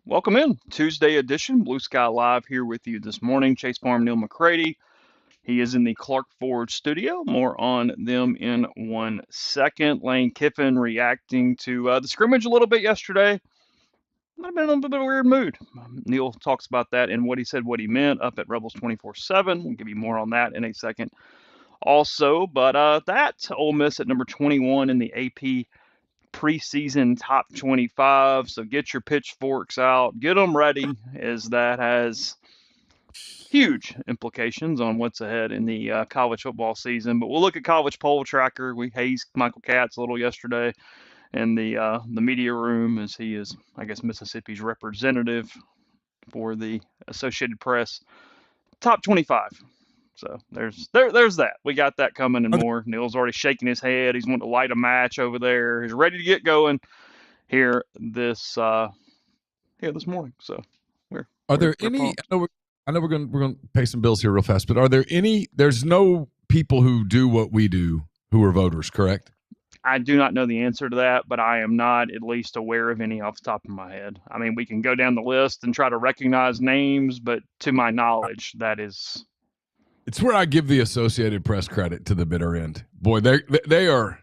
Welcome in. Tuesday edition, Blue Sky Live here with you this morning. Chase Parham and Neal McCready. He is in the Clark Ford studio. More on them in 1 second. Lane Kiffin reacting to the scrimmage a little bit yesterday. Might have been in a little bit of a weird mood. Neal talks about that and what he said, what he meant up at Rebels 24/7. We'll give you more on that in a second. Also, that Ole Miss at number 21 in the AP preseason top 25. So get your pitchforks out, get them ready, as that has huge implications on what's ahead in the college football season. But we'll look at college poll tracker. We hazed Michael Katz a little yesterday in the media room, as he is, I guess, Mississippi's representative for the Associated Press top 25. So there's that. We got that coming and more. Neal's already shaking his head. He's wanting to light a match over there. He's ready to get going here this morning. So are there any? Pumped. I know we're going to pay some bills here real fast, but are there any? There's no people who do what we do who are voters, correct? I do not know the answer to that, but I am not at least aware of any off the top of my head. I mean, we can go down the list and try to recognize names, but to my knowledge, that is. It's where I give the Associated Press credit to the bitter end. Boy, they are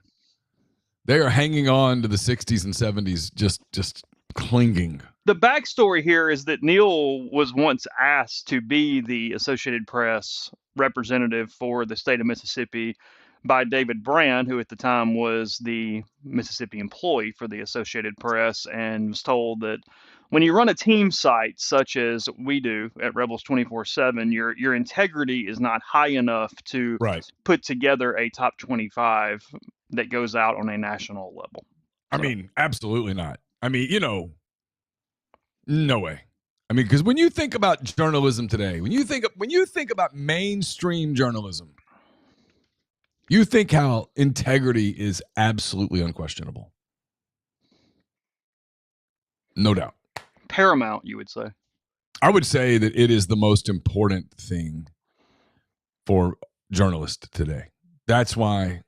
hanging on to the 60s and 70s, just clinging. The backstory here is that Neal was once asked to be the Associated Press representative for the state of Mississippi by David Brand, who at the time was the Mississippi employee for the Associated Press, and was told that when you run a team site such as we do at Rebels 24/7, your integrity is not high enough to put together a top 25 that goes out on a national level. I mean, absolutely not. I mean, no way. I mean, because when you think about journalism today, when you think about mainstream journalism, you think how integrity is absolutely unquestionable. No doubt. Paramount, you would say. I would say that it is the most important thing for journalists today. That's why.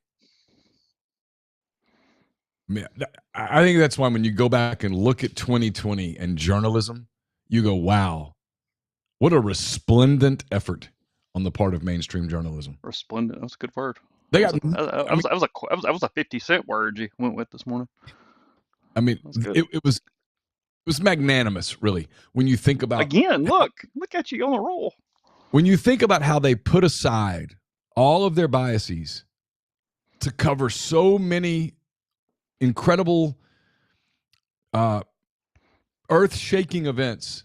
I think that's why when you go back and look at 2020 and journalism, you go, wow, what a resplendent effort on the part of mainstream journalism. Resplendent. That's a good word. That was a 50-cent word you went with this morning. I mean, it was magnanimous, really, when you think about. Again, look at you on the roll. When you think about how they put aside all of their biases to cover so many incredible, earth-shaking events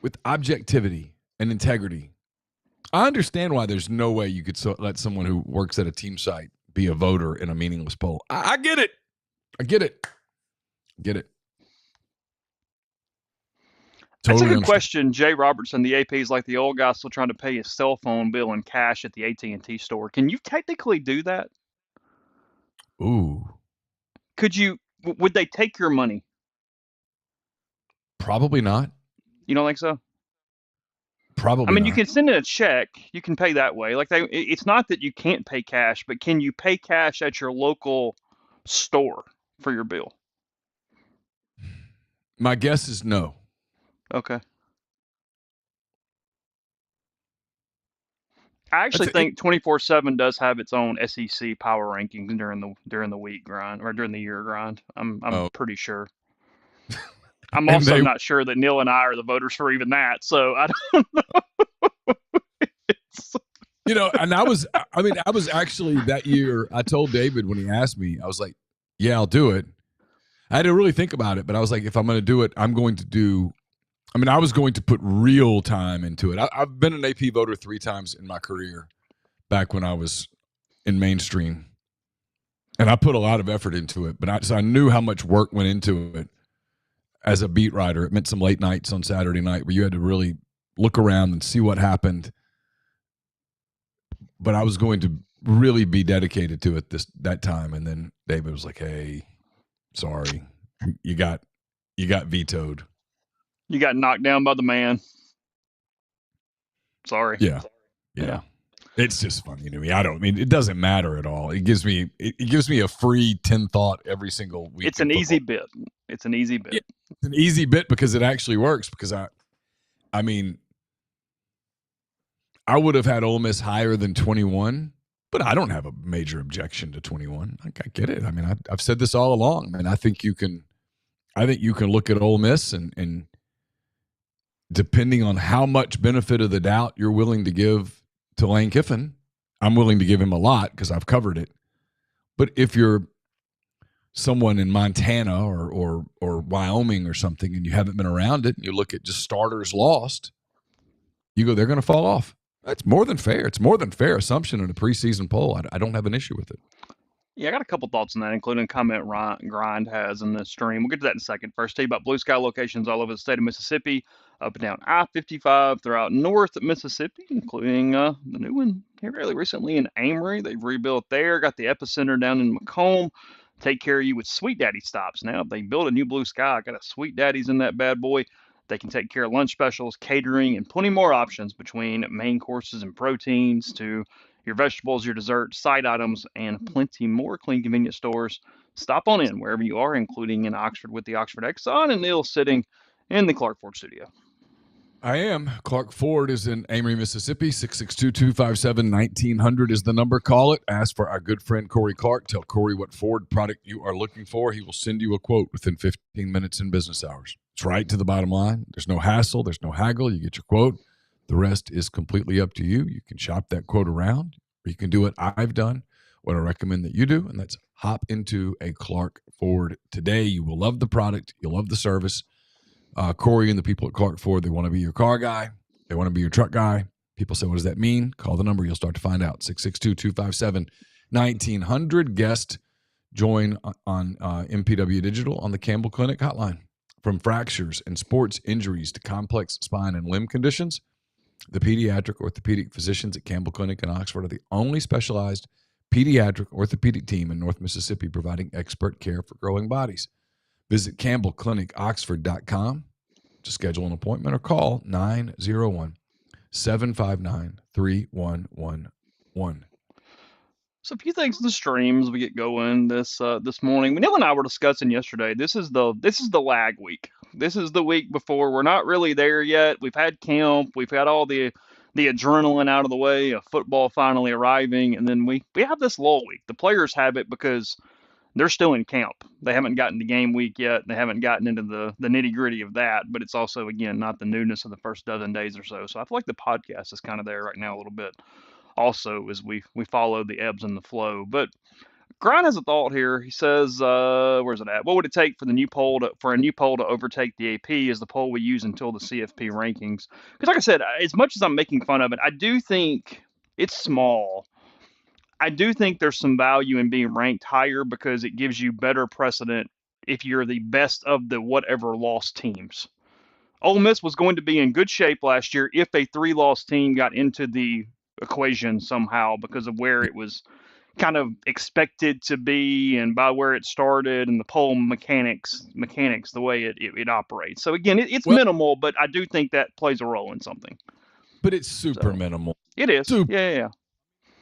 with objectivity and integrity. I understand why there's no way you could let someone who works at a team site be a voter in a meaningless poll. I get it. Get it. Totally. That's a good question. Jay Robertson, the AP, is like the old guy still trying to pay his cell phone bill in cash at the AT&T store. Can you technically do that? Ooh. Would they take your money? Probably not. You don't think so? Probably. I mean, not. You can send in a check. You can pay that way. It's not that you can't pay cash, but can you pay cash at your local store for your bill? My guess is no. Okay. I actually think 24/7 does have its own SEC power rankings during the week grind or during the year grind. I'm pretty sure. I'm also not sure that Neal and I are the voters for even that, so I don't know. And I was actually that year, I told David when he asked me, I was like, yeah, I'll do it. I had to really think about it, but I was like, if I'm going to do it, I was going to put real time into it. I've been an AP voter 3 times in my career back when I was in mainstream. And I put a lot of effort into it, but I knew how much work went into it as a beat writer. It meant some late nights on Saturday night where you had to really look around and see what happened. But I was going to really be dedicated to it that time. And then David was like, hey, sorry, you got vetoed. You got knocked down by the man. Sorry. Yeah. It's just funny to me. It doesn't matter at all. It gives me a free 10 thought every single week. It's an easy bit. It's an easy bit because it actually works. Because I mean, I would have had Ole Miss higher than 21, but I don't have a major objection to 21. I get it. I mean, I've said this all along. I mean, I think you can look at Ole Miss and depending on how much benefit of the doubt you're willing to give to Lane Kiffin, I'm willing to give him a lot because I've covered it. But if you're someone in Montana or Wyoming or something and you haven't been around it and you look at just starters lost, you go, they're going to fall off. That's more than fair. It's more than fair assumption in a preseason poll. I don't have an issue with it. Yeah, I got a couple thoughts on that, including a comment Grind has in the stream. We'll get to that in a second. First, tell you about BlueSky locations all over the state of Mississippi, up and down I-55 throughout North Mississippi, including the new one here really recently in Amory. They've rebuilt there, got the epicenter down in Macomb. Take care of you with Sweet Daddy stops. Now, if they build a new BlueSky, got a Sweet Daddy's in that bad boy. They can take care of lunch specials, catering, and plenty more options between main courses and proteins to your vegetables, your desserts, side items, and plenty more clean, convenient stores. Stop on in wherever you are, including in Oxford with the Oxford Exxon and Neil sitting in the Clark Ford studio. I am. Clark Ford is in Amory, Mississippi. 662-257-1900 is the number. Call it. Ask for our good friend Corey Clark. Tell Corey what Ford product you are looking for. He will send you a quote within 15 minutes in business hours. It's right to the bottom line. There's no hassle. There's no haggle. You get your quote. The rest is completely up to you. You can shop that quote around, or you can do what I've done, what I recommend that you do, and that's hop into a Clark Ford today. You will love the product. You'll love the service. Corey and the people at Clark Ford, they want to be your car guy. They want to be your truck guy. People say, what does that mean? Call the number. You'll start to find out. 662-257-1900. Guest join on MPW Digital on the Campbell Clinic hotline. From fractures and sports injuries to complex spine and limb conditions, the pediatric orthopedic physicians at Campbell Clinic in Oxford are the only specialized pediatric orthopedic team in North Mississippi providing expert care for growing bodies. Visit CampbellClinicOxford.com to schedule an appointment or call 901-759-3111. So a few things in the streams we get going this morning. Neil and I were discussing yesterday. This is the lag week. This is the week before. We're not really there yet. We've had camp. We've had all the adrenaline out of the way of football finally arriving, and then we have this lull week. The players have it because they're still in camp. They haven't gotten to game week yet. They haven't gotten into the nitty gritty of that, but it's also, again, not the newness of the first dozen days or so. So I feel like the podcast is kind of there right now a little bit also as we follow the ebbs and the flow. But Grind has a thought here. He says, where's it at? What would it take for a new poll to overtake the AP as the poll we use until the CFP rankings? Because like I said, as much as I'm making fun of it, I do think it's small. I do think there's some value in being ranked higher because it gives you better precedent if you're the best of the whatever lost teams. Ole Miss was going to be in good shape last year if a 3-loss team got into the equation somehow because of where it was kind of expected to be and by where it started and the poll mechanics, the way it operates. So again, it's minimal, but I do think that plays a role in something. But it's super minimal. It is. Yeah.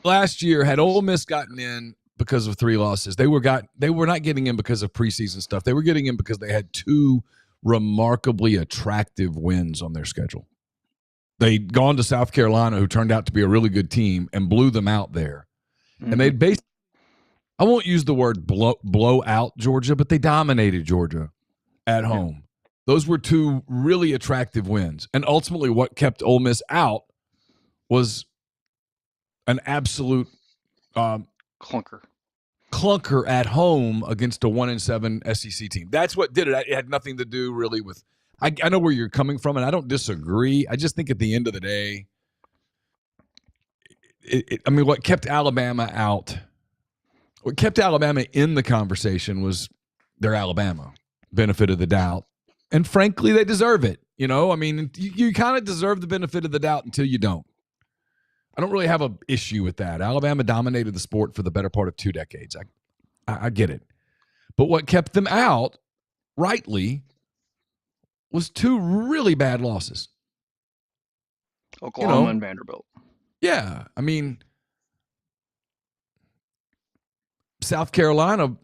Last year, had Ole Miss gotten in because of 3 losses, they were not getting in because of preseason stuff. They were getting in because they had 2 remarkably attractive wins on their schedule. They'd gone to South Carolina, who turned out to be a really good team, and blew them out there. Mm-hmm. And they'd basically, I won't use the word blow out Georgia, but they dominated Georgia at home. Yeah. Those were 2 really attractive wins. And ultimately what kept Ole Miss out was an absolute clunker at home against a 1-7 SEC team. That's what did it. It had nothing to do really with – I know where you're coming from, and I don't disagree. I just think at the end of the day, what kept Alabama out – what kept Alabama in the conversation was their Alabama, benefit of the doubt. And frankly, they deserve it. You kind of deserve the benefit of the doubt until you don't. I don't really have an issue with that. Alabama dominated the sport for the better part of 2 decades. I get it. But what kept them out, rightly, was 2 really bad losses. Oklahoma and Vanderbilt. Yeah. South Carolina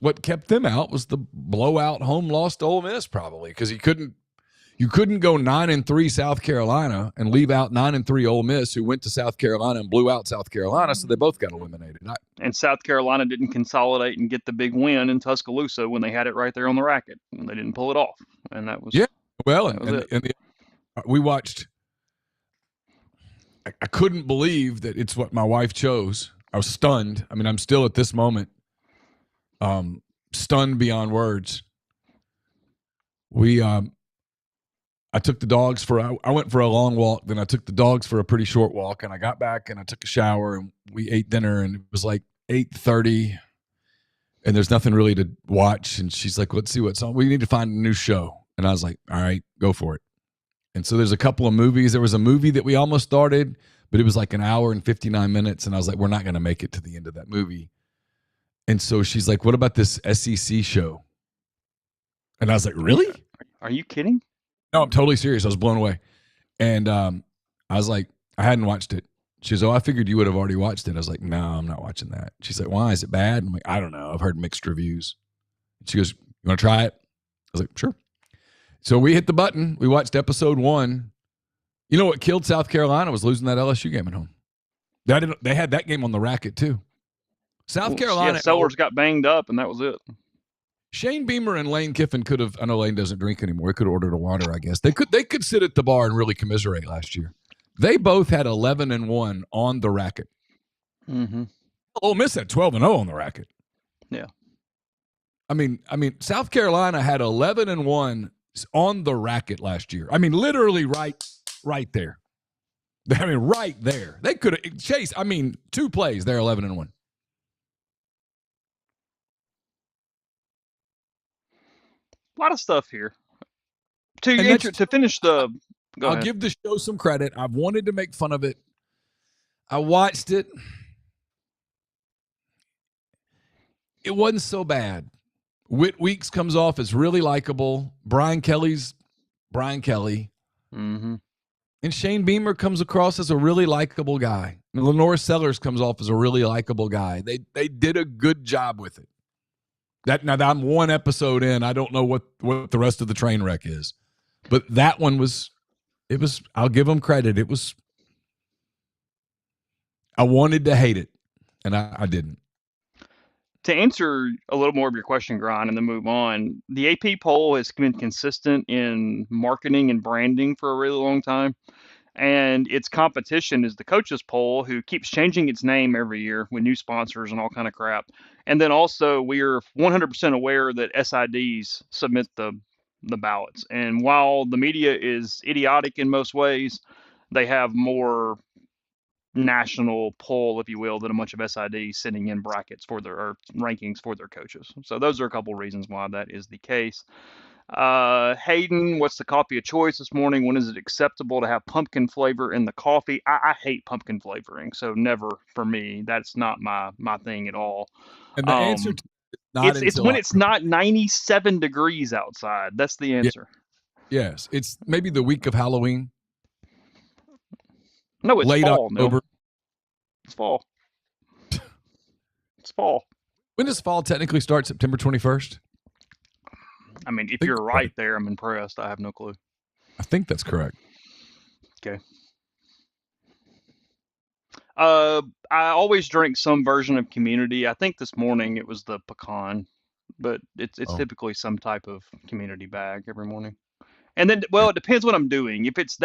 what kept them out was the blowout home loss to Ole Miss, probably, because you couldn't go 9-3 South Carolina and leave out 9-3 Ole Miss, who went to South Carolina and blew out South Carolina, so they both got eliminated. And South Carolina didn't consolidate and get the big win in Tuscaloosa when they had it right there on the racket, and they didn't pull it off. And that was we watched. I couldn't believe that it's what my wife chose. I was stunned. I mean, I'm still at this moment stunned beyond words. I took the dogs I went for a long walk, then I took the dogs for a pretty short walk, and I got back and I took a shower and we ate dinner, and it was like 8:30 and there's nothing really to watch. And she's like, let's see what's on. We need to find a new show. And I was like, all right, go for it. And so there's a couple of movies. There was a movie that we almost started, but it was like an hour and 59 minutes. And I was like, we're not going to make it to the end of that movie. And so she's like, what about this SEC show? And I was like, really? Are you kidding? No, I'm totally serious. I was blown away. And I was like, I hadn't watched it. She goes, oh, I figured you would have already watched it. I was like, no, I'm not watching that. She's like, why? Is it bad? I'm like, I don't know. I've heard mixed reviews. She goes, you want to try it? I was like, sure. So we hit the button. We watched episode 1. You know what killed South Carolina was losing that LSU game at home. They had that game on the racket too. South Carolina. Yeah, Sellers got banged up, and that was it. Shane Beamer and Lane Kiffin could have. I know Lane doesn't drink anymore. He could have ordered a water, I guess. They could sit at the bar and really commiserate last year. They both had 11-1 on the racket. Mm-hmm. Ole Miss had 12-0 on the racket. Yeah. I mean, South Carolina had 11-1 on the racket last year. I mean, literally right there. I mean, right there. They could have Chase. I mean, 2 plays. They're 11-1. A lot of stuff here. To finish the. I'll give the show some credit. I've wanted to make fun of it. I watched it. It wasn't so bad. Whit Weeks comes off as really likable. Brian Kelly's Brian Kelly. Mm-hmm. And Shane Beamer comes across as a really likable guy. And Lenore Sellers comes off as a really likable guy. They did a good job with it. Now that I'm 1 episode in, I don't know what the rest of the train wreck is. But that one was, I'll give them credit. I wanted to hate it, and I didn't. To answer a little more of your question, Grind, and then move on, the AP poll has been consistent in marketing and branding for a really long time. And its competition is the coaches poll, who keeps changing its name every year with new sponsors and all kind of crap. And then also we are 100% aware that SIDs submit the ballots. And while the media is idiotic in most ways, they have more national poll, if you will, than a bunch of SIDs sending in brackets for or rankings for their coaches. So those are a couple reasons why that is the case. Hayden, what's the coffee of choice this morning? When is it acceptable to have pumpkin flavor in the coffee? I hate pumpkin flavoring, so never for me. That's not my thing at all. And the answer to it's when it's not 97 degrees outside. That's the answer. Yeah. Yes, it's maybe the week of Halloween. No, it's late fall. October. No. It's fall. It's fall. When does fall technically start? September 21st? I mean, if you're right there, I'm impressed. I have no clue. I think that's correct. Okay. I always drink some version of Community. I think this morning it was the pecan, but it's typically some type of Community bag every morning. And then, well, it depends what I'm doing. If it's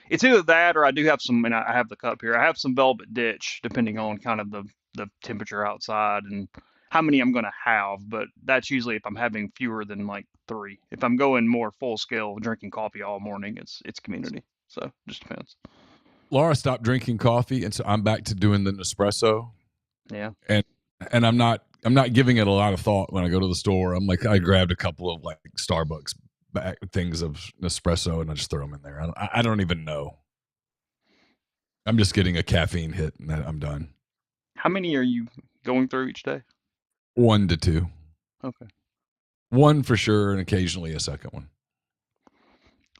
it's either that or I do have some, and I have the cup here. I have some Velvet Ditch, depending on kind of the temperature outside and how many I'm going to have. But that's usually if I'm having fewer than like 3. If I'm going more full scale, drinking coffee all morning, it's Community. So it just depends. Laura stopped drinking coffee, and so I'm back to doing the Nespresso. Yeah. And I'm not giving it a lot of thought when I go to the store. I'm like, I grabbed a couple of like Starbucks things of Nespresso and I just throw them in there. I don't even know. I'm just getting a caffeine hit and I'm done. How many are you going through each day? 1 to 2. Okay. 1 for sure, and occasionally a second one.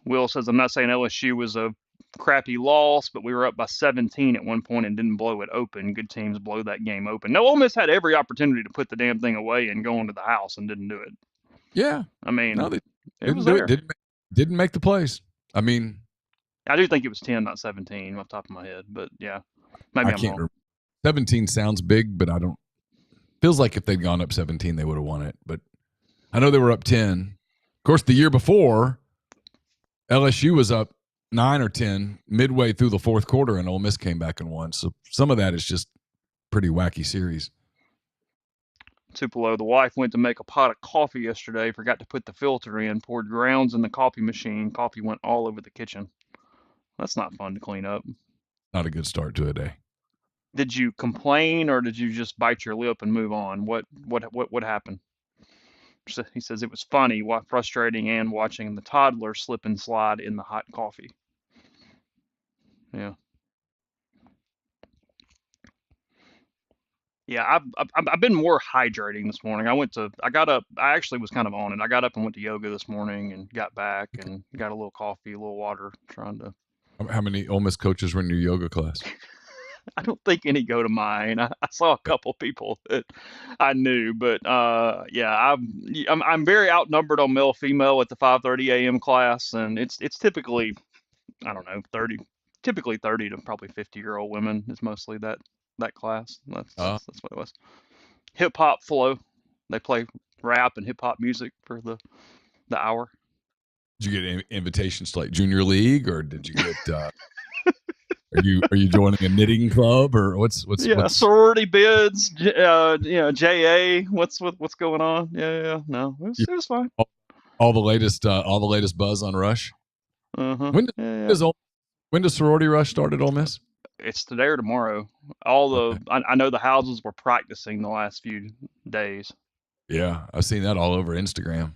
Will says, I'm not saying LSU was a crappy loss, but we were up by 17 at one point and didn't blow it open. Good teams blow that game open. No, Ole Miss had every opportunity to put the damn thing away and go into the house and didn't do it. Yeah. I mean, No, they it didn't was do there. it. Didn't make the plays. I mean, I do think it was 10, not 17, off the top of my head. But yeah, maybe I I'm can't wrong. remember. 17 sounds big, but I don't. Feels like if they'd gone up 17, they would have won it. But I know they were up 10. Of course, the year before, LSU was up 9 or 10 midway through the fourth quarter, and Ole Miss came back and won. So some of that is just pretty wacky series. Tupelo, the wife went to make a pot of coffee yesterday, forgot to put the filter in, poured grounds in the coffee machine. Coffee went all over the kitchen. That's not fun to clean up. Not a good start to a day. Did you complain or did you just bite your lip and move on? What happened? He says it was funny, frustrating, and watching the toddler slip and slide in the hot coffee. Yeah. Yeah, I've been more hydrating this morning. I got up. I actually was kind of on it. I got up and went to yoga this morning and got back and got a little coffee, a little water, trying to. How many Ole Miss coaches were in your yoga class? I don't think any go to mine. I saw a couple people that I knew, but yeah, I'm very outnumbered on male female at the 5:30 a.m. class, and it's typically, I don't know, 30 to probably 50-year-old women is mostly that class. That's what it was. Hip hop flow. They play rap and hip hop music for the hour. Did you get invitations to like junior league, or did you get? Are you joining a knitting club, or what's sorority bids? JA. What's going on? Yeah. No, it was fine. All the latest buzz on Rush. When does Sorority Rush start at Ole Miss? It's today or tomorrow. I know the houses were practicing the last few days. Yeah, I've seen that all over Instagram.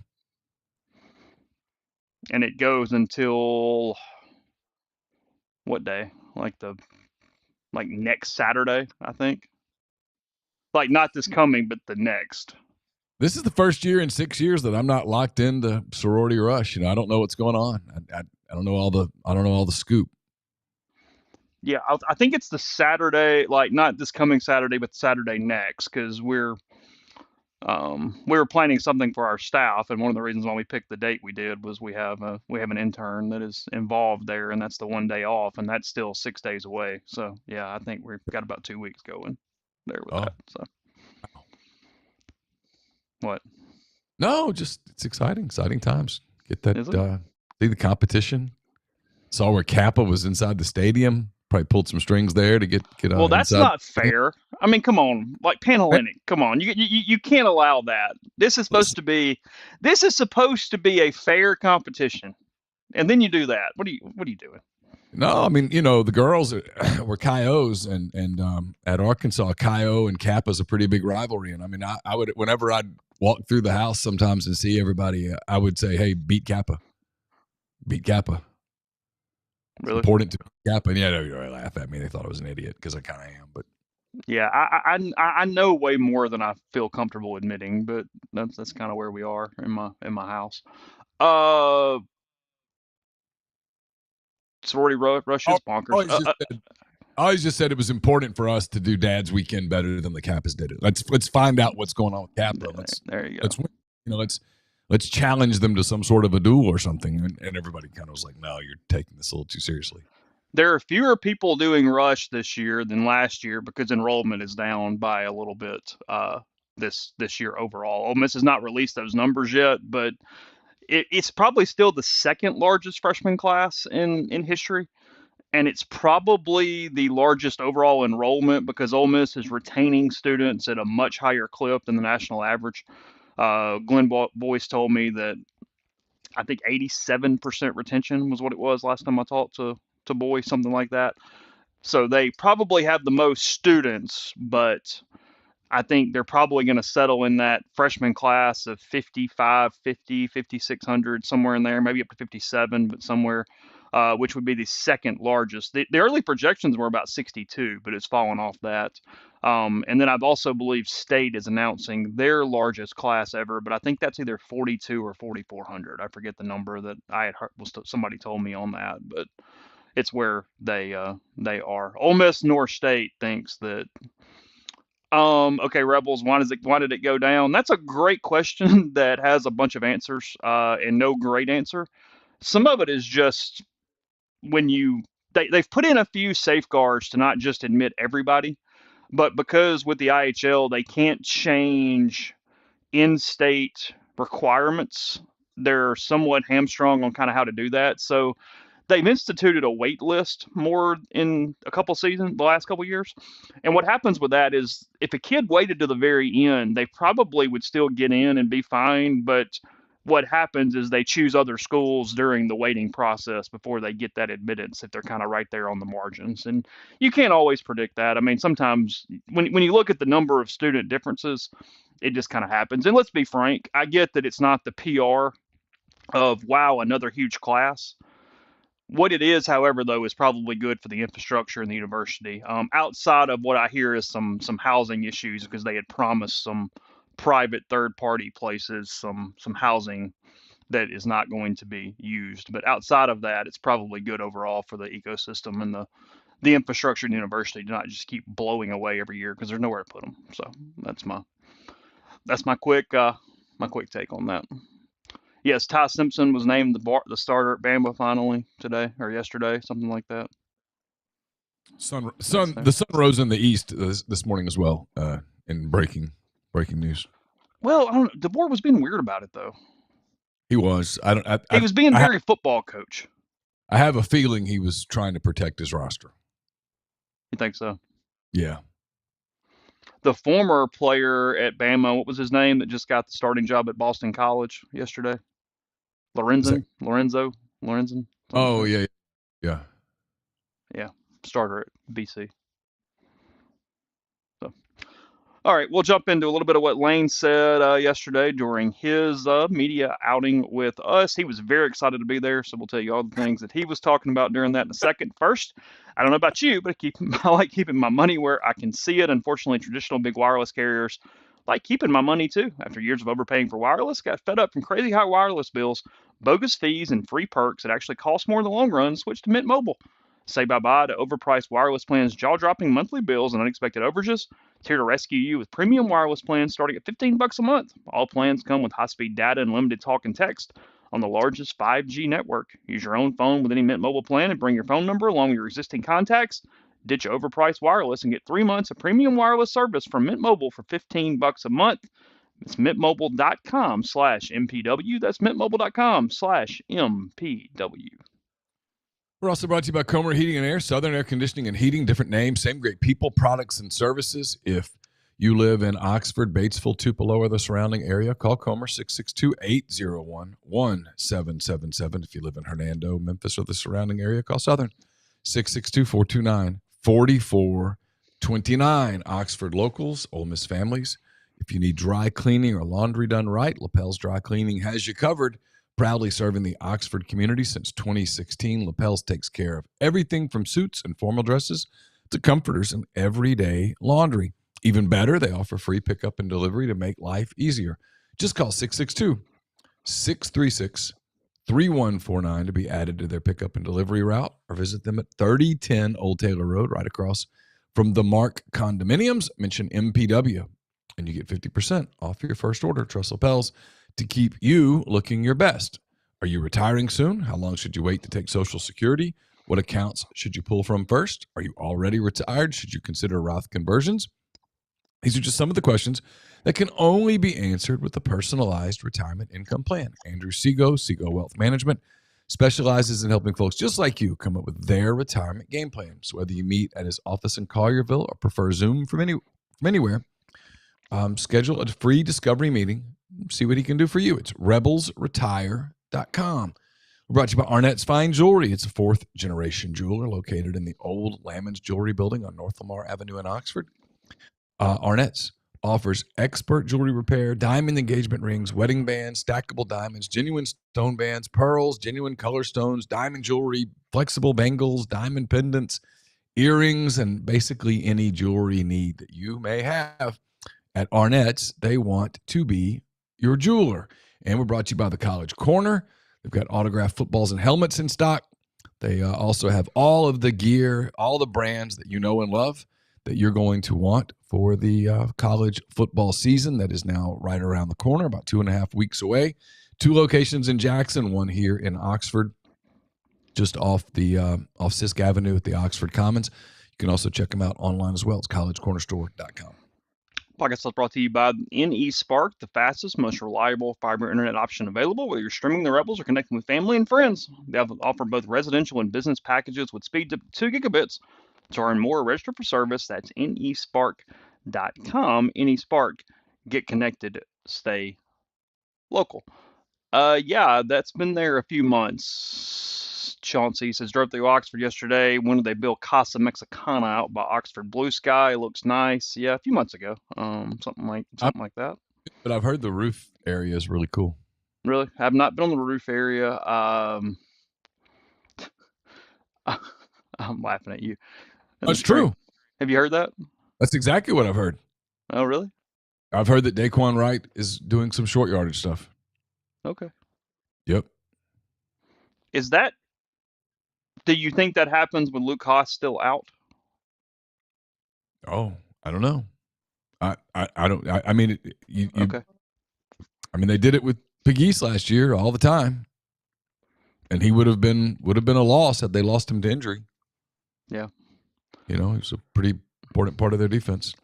And it goes until what day? Like next Saturday, I think. Like not this coming, but the next. This is the first year in 6 years that I'm not locked into Sorority Rush. I don't know what's going on. I don't know all the scoop. Yeah, I think it's the Saturday, like not this coming Saturday, but Saturday next, because we were planning something for our staff, and one of the reasons why we picked the date we did was we have an intern that is involved there, and that's the one day off, and that's still 6 days away. So yeah, I think we've got about 2 weeks going there with that. So what? No, just it's exciting times. Get that see the competition. Saw where Kappa was inside the stadium. Probably pulled some strings there to get. Well, that's inside. Not fair. I mean, come on, like Panhellenic. Come on, you can't allow that. This is supposed to be a fair competition, and then you do that. What are you doing? No, I mean, the girls were Chi-Os, and at Arkansas, Chi-O and Kappa is a pretty big rivalry. And I mean, I would, whenever I'd walk through the house sometimes and see everybody, I would say, "Hey, beat Kappa, beat Kappa." Really? It's important to beat Kappa. And yeah, they laugh at me. They thought I was an idiot because I kind of am. But yeah, I know way more than I feel comfortable admitting, but that's kind of where we are in my house. Sorority Rush is bonkers. I always just said it was important for us to do Dad's weekend better than the Kappas did it. Let's find out what's going on with Kappa. There you go. Let's challenge them to some sort of a duel or something. And everybody kind of was like, "No, you're taking this a little too seriously." There are fewer people doing Rush this year than last year because enrollment is down by a little bit this year overall. Ole Miss has not released those numbers yet, but it's probably still the second largest freshman class in history, and it's probably the largest overall enrollment because Ole Miss is retaining students at a much higher clip than the national average. Glenn Boyce told me that I think 87% retention was what it was last time I talked to Boyce, something like that. So they probably have the most students, but I think they're probably going to settle in that freshman class of 55, 50, 5,600, somewhere in there, maybe up to 57, but somewhere, which would be the second largest. The early projections were about 62, but it's fallen off that. And then I've also believe State is announcing their largest class ever, but I think that's either 42 or 4,400. I forget the number that I had heard, somebody told me on that, but it's where they are. Ole Miss North State thinks that. Okay, Rebels. Why did it go down? That's a great question that has a bunch of answers and no great answer. Some of it is just when they've put in a few safeguards to not just admit everybody, but because with the IHL they can't change in-state requirements, they're somewhat hamstrung on kind of how to do that. So they've instituted a wait list more in the last couple years. And what happens with that is if a kid waited to the very end, they probably would still get in and be fine. But what happens is they choose other schools during the waiting process before they get that admittance if they're kind of right there on the margins. And you can't always predict that. I mean, sometimes when you look at the number of student differences, it just kind of happens. And let's be frank, I get that it's not the PR of, wow, another huge class. What it is, however, though, is probably good for the infrastructure in the university. Outside of what I hear is some housing issues because they had promised some private third-party places some housing that is not going to be used. But outside of that, it's probably good overall for the ecosystem and the infrastructure in the university to not just keep blowing away every year because there's nowhere to put them. So that's my quick take on that. Yes, Ty Simpson was named the starter at Bama finally today or yesterday, something like that. The sun rose in the east this morning as well. In breaking news. Well, I don't. DeBoer was being weird about it though. He was. He was being very football coach. I have a feeling he was trying to protect his roster. You think so? Yeah. The former player at Bama, what was his name, that just got the starting job at Boston College yesterday? Lorenzen. Oh, yeah. Yeah. Yeah. Starter at BC. So, all right, we'll jump into a little bit of what Lane said yesterday during his media outing with us. He was very excited to be there, so we'll tell you all the things that he was talking about during that in a second. First, I don't know about you, but I like keeping my money where I can see it. Unfortunately, traditional big wireless carriers like keeping my money too. After years of overpaying for wireless, got fed up from crazy high wireless bills, bogus fees, and free perks that actually cost more in the long run, switched to Mint Mobile. Say bye-bye to overpriced wireless plans, jaw-dropping monthly bills, and unexpected overages. It's here to rescue you with premium wireless plans starting at $15 a month. All plans come with high-speed data and limited talk and text on the largest 5G network. Use your own phone with any Mint Mobile plan and bring your phone number along with your existing contacts. Ditch overpriced wireless and get 3 months of premium wireless service from Mint Mobile for $15 a month. It's mintmobile.com/MPW. That's mintmobile.com/MPW. We're also brought to you by Comer Heating and Air, Southern Air Conditioning and Heating, different names, same great people, products, and services. If you live in Oxford, Batesville, Tupelo, or the surrounding area, call Comer 662-801-1777. If you live in Hernando, Memphis, or the surrounding area, call Southern 662-429-4429. Oxford locals, Ole Miss families. If you need dry cleaning or laundry done right, Lapel's Dry Cleaning has you covered. Proudly serving the Oxford community since 2016, Lapel's takes care of everything from suits and formal dresses to comforters and everyday laundry. Even better, they offer free pickup and delivery to make life easier. Just call 662-636-3149 to be added to their pickup and delivery route, or visit them at 3010 Old Taylor Road, right across from the Mark Condominiums. Mention MPW, and you get 50% off your first order. Trust Lapel's to keep you looking your best. Are you retiring soon? How long should you wait to take Social Security? What accounts should you pull from first? Are you already retired? Should you consider Roth conversions? These are just some of the questions that can only be answered with a personalized retirement income plan. Andrew Seago Wealth Management, specializes in helping folks just like you come up with their retirement game plans. Whether you meet at his office in Collierville or prefer Zoom from anywhere, schedule a free discovery meeting. See what he can do for you. It's rebelsretire.com. We're brought to you by Arnett's Fine Jewelry. It's a fourth-generation jeweler located in the old Lamons Jewelry Building on North Lamar Avenue in Oxford. Arnett's offers expert jewelry repair, diamond engagement rings, wedding bands, stackable diamonds, genuine stone bands, pearls, genuine color stones, diamond jewelry, flexible bangles, diamond pendants, earrings, and basically any jewelry need that you may have. At Arnett's, they want to be your jeweler. And we're brought to you by the College Corner. They've got autographed footballs and helmets in stock. They also have all of the gear, all the brands that you know and love that you're going to want for the college football season that is now right around the corner, about 2.5 weeks away. 2 locations in Jackson, one here in Oxford, just off Sisk Avenue at the Oxford Commons. You can also check them out online as well. It's collegecornerstore.com. Podcast is brought to you by NE Spark, the fastest, most reliable fiber internet option available. Whether you're streaming the Rebels or connecting with family and friends, they offer both residential and business packages with speed to 2 gigabits. To earn more, register for service. That's nespark.com. NE Spark, get connected, stay local. Yeah, that's been there a few months. Chauncey says, drove through Oxford yesterday. When did they build Casa Mexicana out by Oxford? BlueSky looks nice. Yeah, a few months ago. Something like that. But I've heard the roof area is really cool. Really? I've not been on the roof area. I'm laughing at you. That's true. Have you heard that? That's exactly what I've heard. Oh, really? I've heard that Daquan Wright is doing some short yardage stuff. Okay. Yep. Do you think that happens with Luke Haas still out? Oh, I don't know. I mean, okay. I mean, they did it with Pegues last year all the time, and he would have been a loss had they lost him to injury. Yeah. He was a pretty important part of their defense.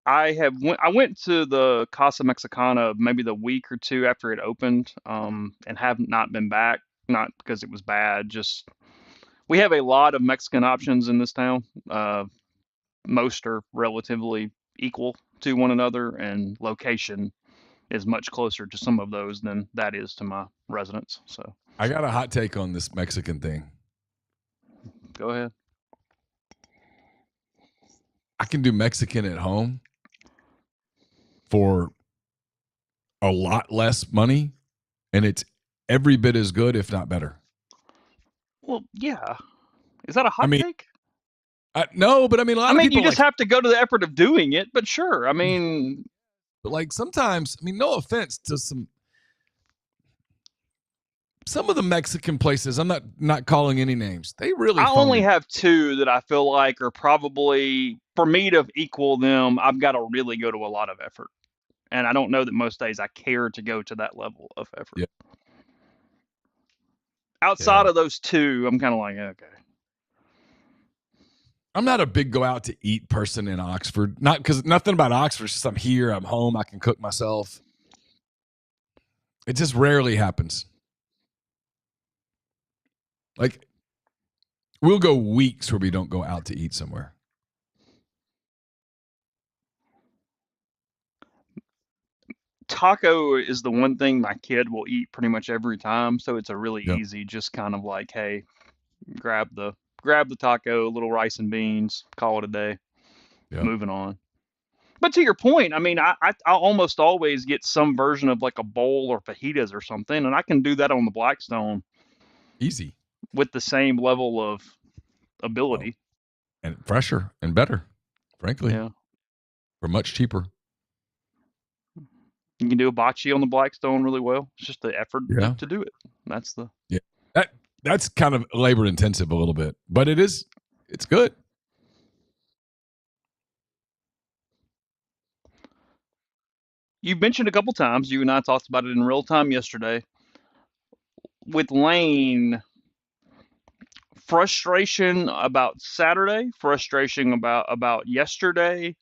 I went to the Casa Mexicana maybe the week or two after it opened, and have not been back. Not because it was bad, just we have a lot of Mexican options in this town. Most are relatively equal to one another, and location is much closer to some of those than that is to my residence. So I got a hot take on this Mexican thing. Go ahead. I can do Mexican at home for a lot less money, and it's every bit as good, if not better. Well, yeah. Is that a hot take? No, but I mean, a lot of people. You just have to go to the effort of doing it, but sure. I mean, but like sometimes, I mean, no offense to some of the Mexican places. I'm not calling any names. They really. I only have 2 that I feel like are probably, for me to equal them, I've got to really go to a lot of effort. And I don't know that most days I care to go to that level of effort. Yeah. Outside of those 2, I'm kind of like, okay. I'm not a big go out to eat person in Oxford. Not because nothing about Oxford. It's just I'm here, I'm home, I can cook myself. It just rarely happens. Like, we'll go weeks where we don't go out to eat somewhere. Taco is the one thing my kid will eat pretty much every time, so it's a really easy, just kind of like, hey, grab the taco, a little rice and beans, call it a day, moving on. But to your point, I mean, I almost always get some version of like a bowl or fajitas or something, and I can do that on the Blackstone. Easy. With the same level of ability. And fresher and better, frankly. Yeah. For much cheaper. You can do a bocce on the Blackstone really well. It's just the effort to do it. That's the That's kind of labor intensive a little bit, but it's good. You mentioned a couple times, you and I talked about it in real time yesterday, with Lane, frustration about Saturday, frustration about yesterday,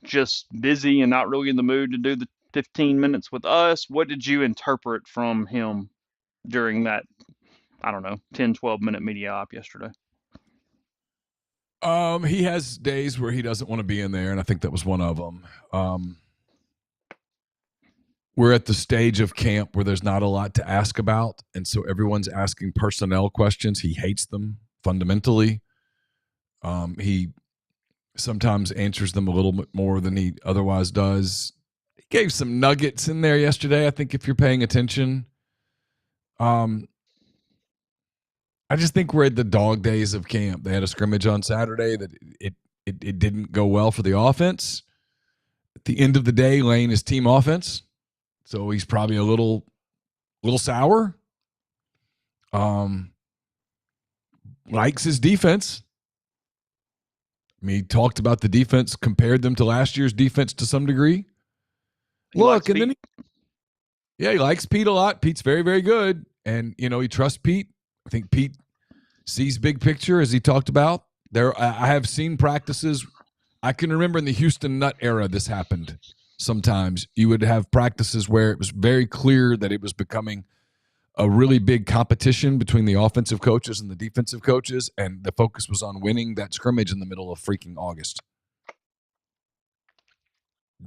just busy and not really in the mood to do the 15 minutes with us. What did you interpret from him during that, I don't know, 10, 12-minute media op yesterday? He has days where he doesn't want to be in there, and I think that was one of them. We're at the stage of camp where there's not a lot to ask about, and so everyone's asking personnel questions. He hates them fundamentally. He sometimes answers them a little bit more than he otherwise does. He gave some nuggets in there yesterday, I think, if you're paying attention. I just think we're at the dog days of camp. They had a scrimmage on Saturday that it didn't go well for the offense. At the end of the day, Lane is team offense. So he's probably a little sour. likes his defense. I mean, he talked about the defense, compared them to last year's defense to some degree. Look, and then he likes Pete a lot. Pete's very, very good. And, you know, he trusts Pete. I think Pete sees big picture, as he talked about. I have seen practices. I can remember in the Houston Nutt era this happened sometimes. You would have practices where it was very clear that it was becoming a really big competition between the offensive coaches and the defensive coaches, and the focus was on winning that scrimmage in the middle of freaking August.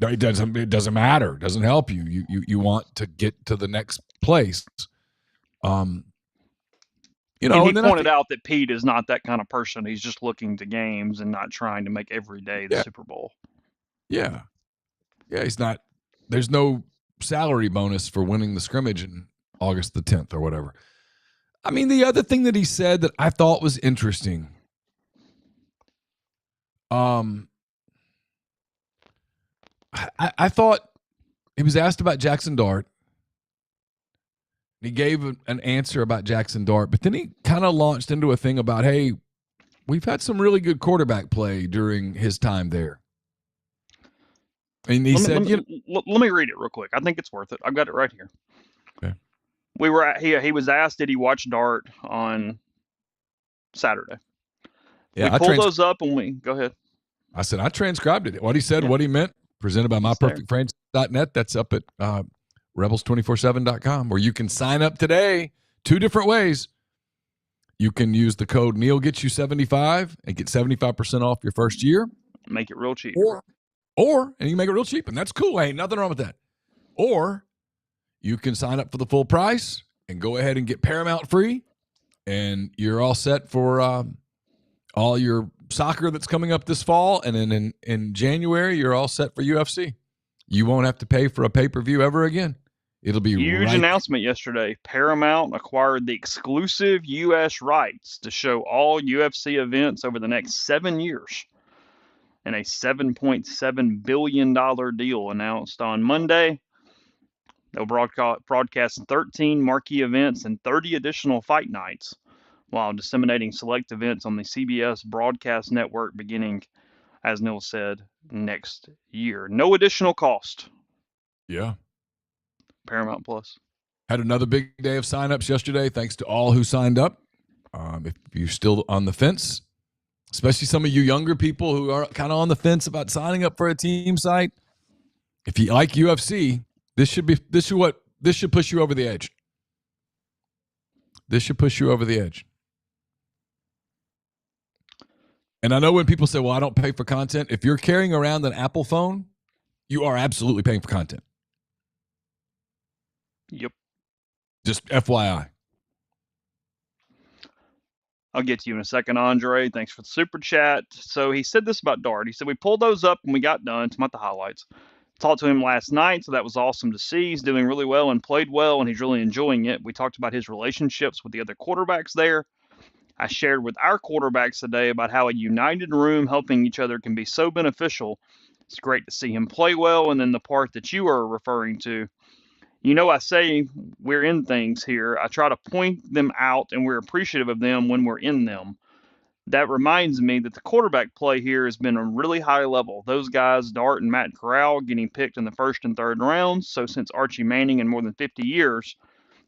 It doesn't matter. It doesn't help you. You want to get to the next place. You know, and he pointed out that Pete is not that kind of person. He's just looking to games and not trying to make every day the Super Bowl. Yeah. Yeah, he's not. There's no salary bonus for winning the scrimmage in August the 10th or whatever. I mean, the other thing that he said that I thought was interesting. I thought he was asked about Jackson Dart. He gave an answer about Jackson Dart, but then he kind of launched into a thing about, hey, we've had some really good quarterback play during his time there. And he said, let me read it real quick. I think it's worth it. I've got it right here. Okay. He was asked, did he watch Dart on Saturday? Yeah, we pulled those up and go ahead. I said, I transcribed it. What he said, what he meant, presented by myperfectfriends.net. That's up at rebels247.com, where you can sign up today 2 different ways. You can use the code NEAL-GETS-YOU-75 and get 75% off your first year. Make it real cheap. And you can make it real cheap, and that's cool. Ain't nothing wrong with that. Or you can sign up for the full price and go ahead and get Paramount free, and you're all set for all your soccer that's coming up this fall. And then in January, you're all set for UFC. You won't have to pay for a pay-per-view ever again. It'll be huge announcement yesterday. Paramount acquired the exclusive U.S. rights to show all UFC events over the next 7 years. And a $7.7 billion deal announced on Monday. They'll broadcast 13 marquee events and 30 additional fight nights, while disseminating select events on the CBS broadcast network beginning, as Neal said, next year. No additional cost. Yeah. Paramount Plus. Had another big day of signups yesterday. Thanks to all who signed up. If you're still on the fence, especially some of you younger people who are kind of on the fence about signing up for a team site, if you like UFC, this should push you over the edge. This should push you over the edge. And I know when people say, well, I don't pay for content. If you're carrying around an Apple phone, you are absolutely paying for content. Yep. Just FYI. I'll get to you in a second, Andre. Thanks for the super chat. So he said this about Dart. He said, we pulled those up when we got done. It's about the highlights. Talked to him last night, so that was awesome to see. He's doing really well and played well, and he's really enjoying it. We talked about his relationships with the other quarterbacks there. I shared with our quarterbacks today about how a united room helping each other can be so beneficial. It's great to see him play well. And then the part that you are referring to, you know, I say we're in things here. I try to point them out, and we're appreciative of them when we're in them. That reminds me that the quarterback play here has been a really high level. Those guys, Dart and Matt Corral, getting picked in the first and third rounds. So since Archie Manning in more than 50 years,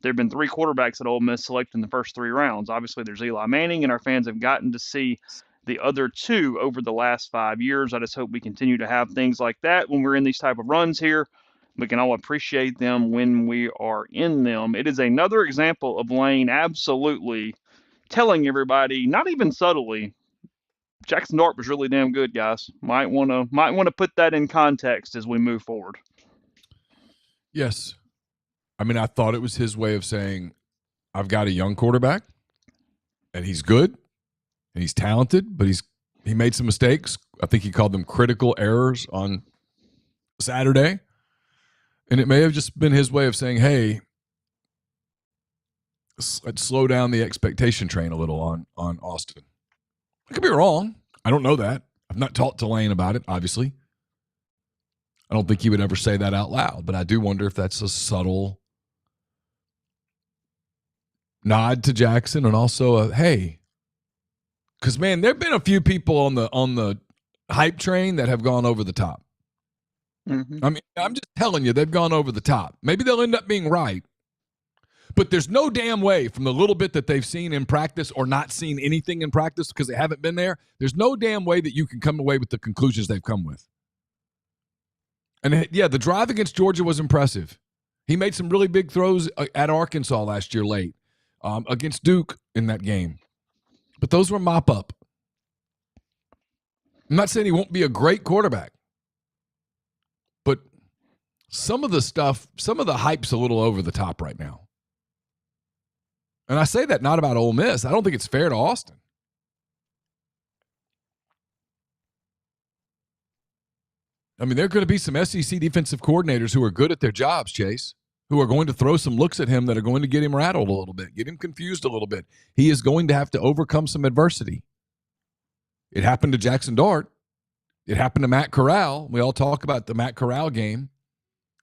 there have been 3 quarterbacks at Ole Miss selected in the first 3 rounds. Obviously, there's Eli Manning, and our fans have gotten to see the other 2 over the last 5 years. I just hope we continue to have things like that when we're in these type of runs here. We can all appreciate them when we are in them. It is another example of Lane absolutely telling everybody, not even subtly, Jackson Dart was really damn good, guys. Might want to put that in context as we move forward. Yes. I mean, I thought it was his way of saying, I've got a young quarterback, and he's good, and he's talented, but he made some mistakes. I think he called them critical errors on Saturday. And it may have just been his way of saying, hey, let's slow down the expectation train a little on Austin. I could be wrong. I don't know that. I've not talked to Lane about it, obviously. I don't think he would ever say that out loud, but I do wonder if that's a subtle nod to Jackson, and also a, hey, Because, man, there have been a few people on the hype train that have gone over the top. Mm-hmm. I mean, I'm just telling you, they've gone over the top. Maybe they'll end up being right. But there's no damn way from the little bit that they've seen in practice or not seen anything in practice because they haven't been there, there's no damn way that you can come away with the conclusions they've come with. And, yeah, the drive against Georgia was impressive. He made some really big throws at Arkansas last year late against Duke in that game. But those were mop-up. I'm not saying he won't be a great quarterback. But some of the hype's a little over the top right now. And I say that not about Ole Miss. I don't think it's fair to Austin. I mean, there are going to be some SEC defensive coordinators who are good at their jobs, Chase, who are going to throw some looks at him that are going to get him rattled a little bit, get him confused a little bit. He is going to have to overcome some adversity. It happened to Jackson Dart. It happened to Matt Corral. We all talk about the Matt Corral game.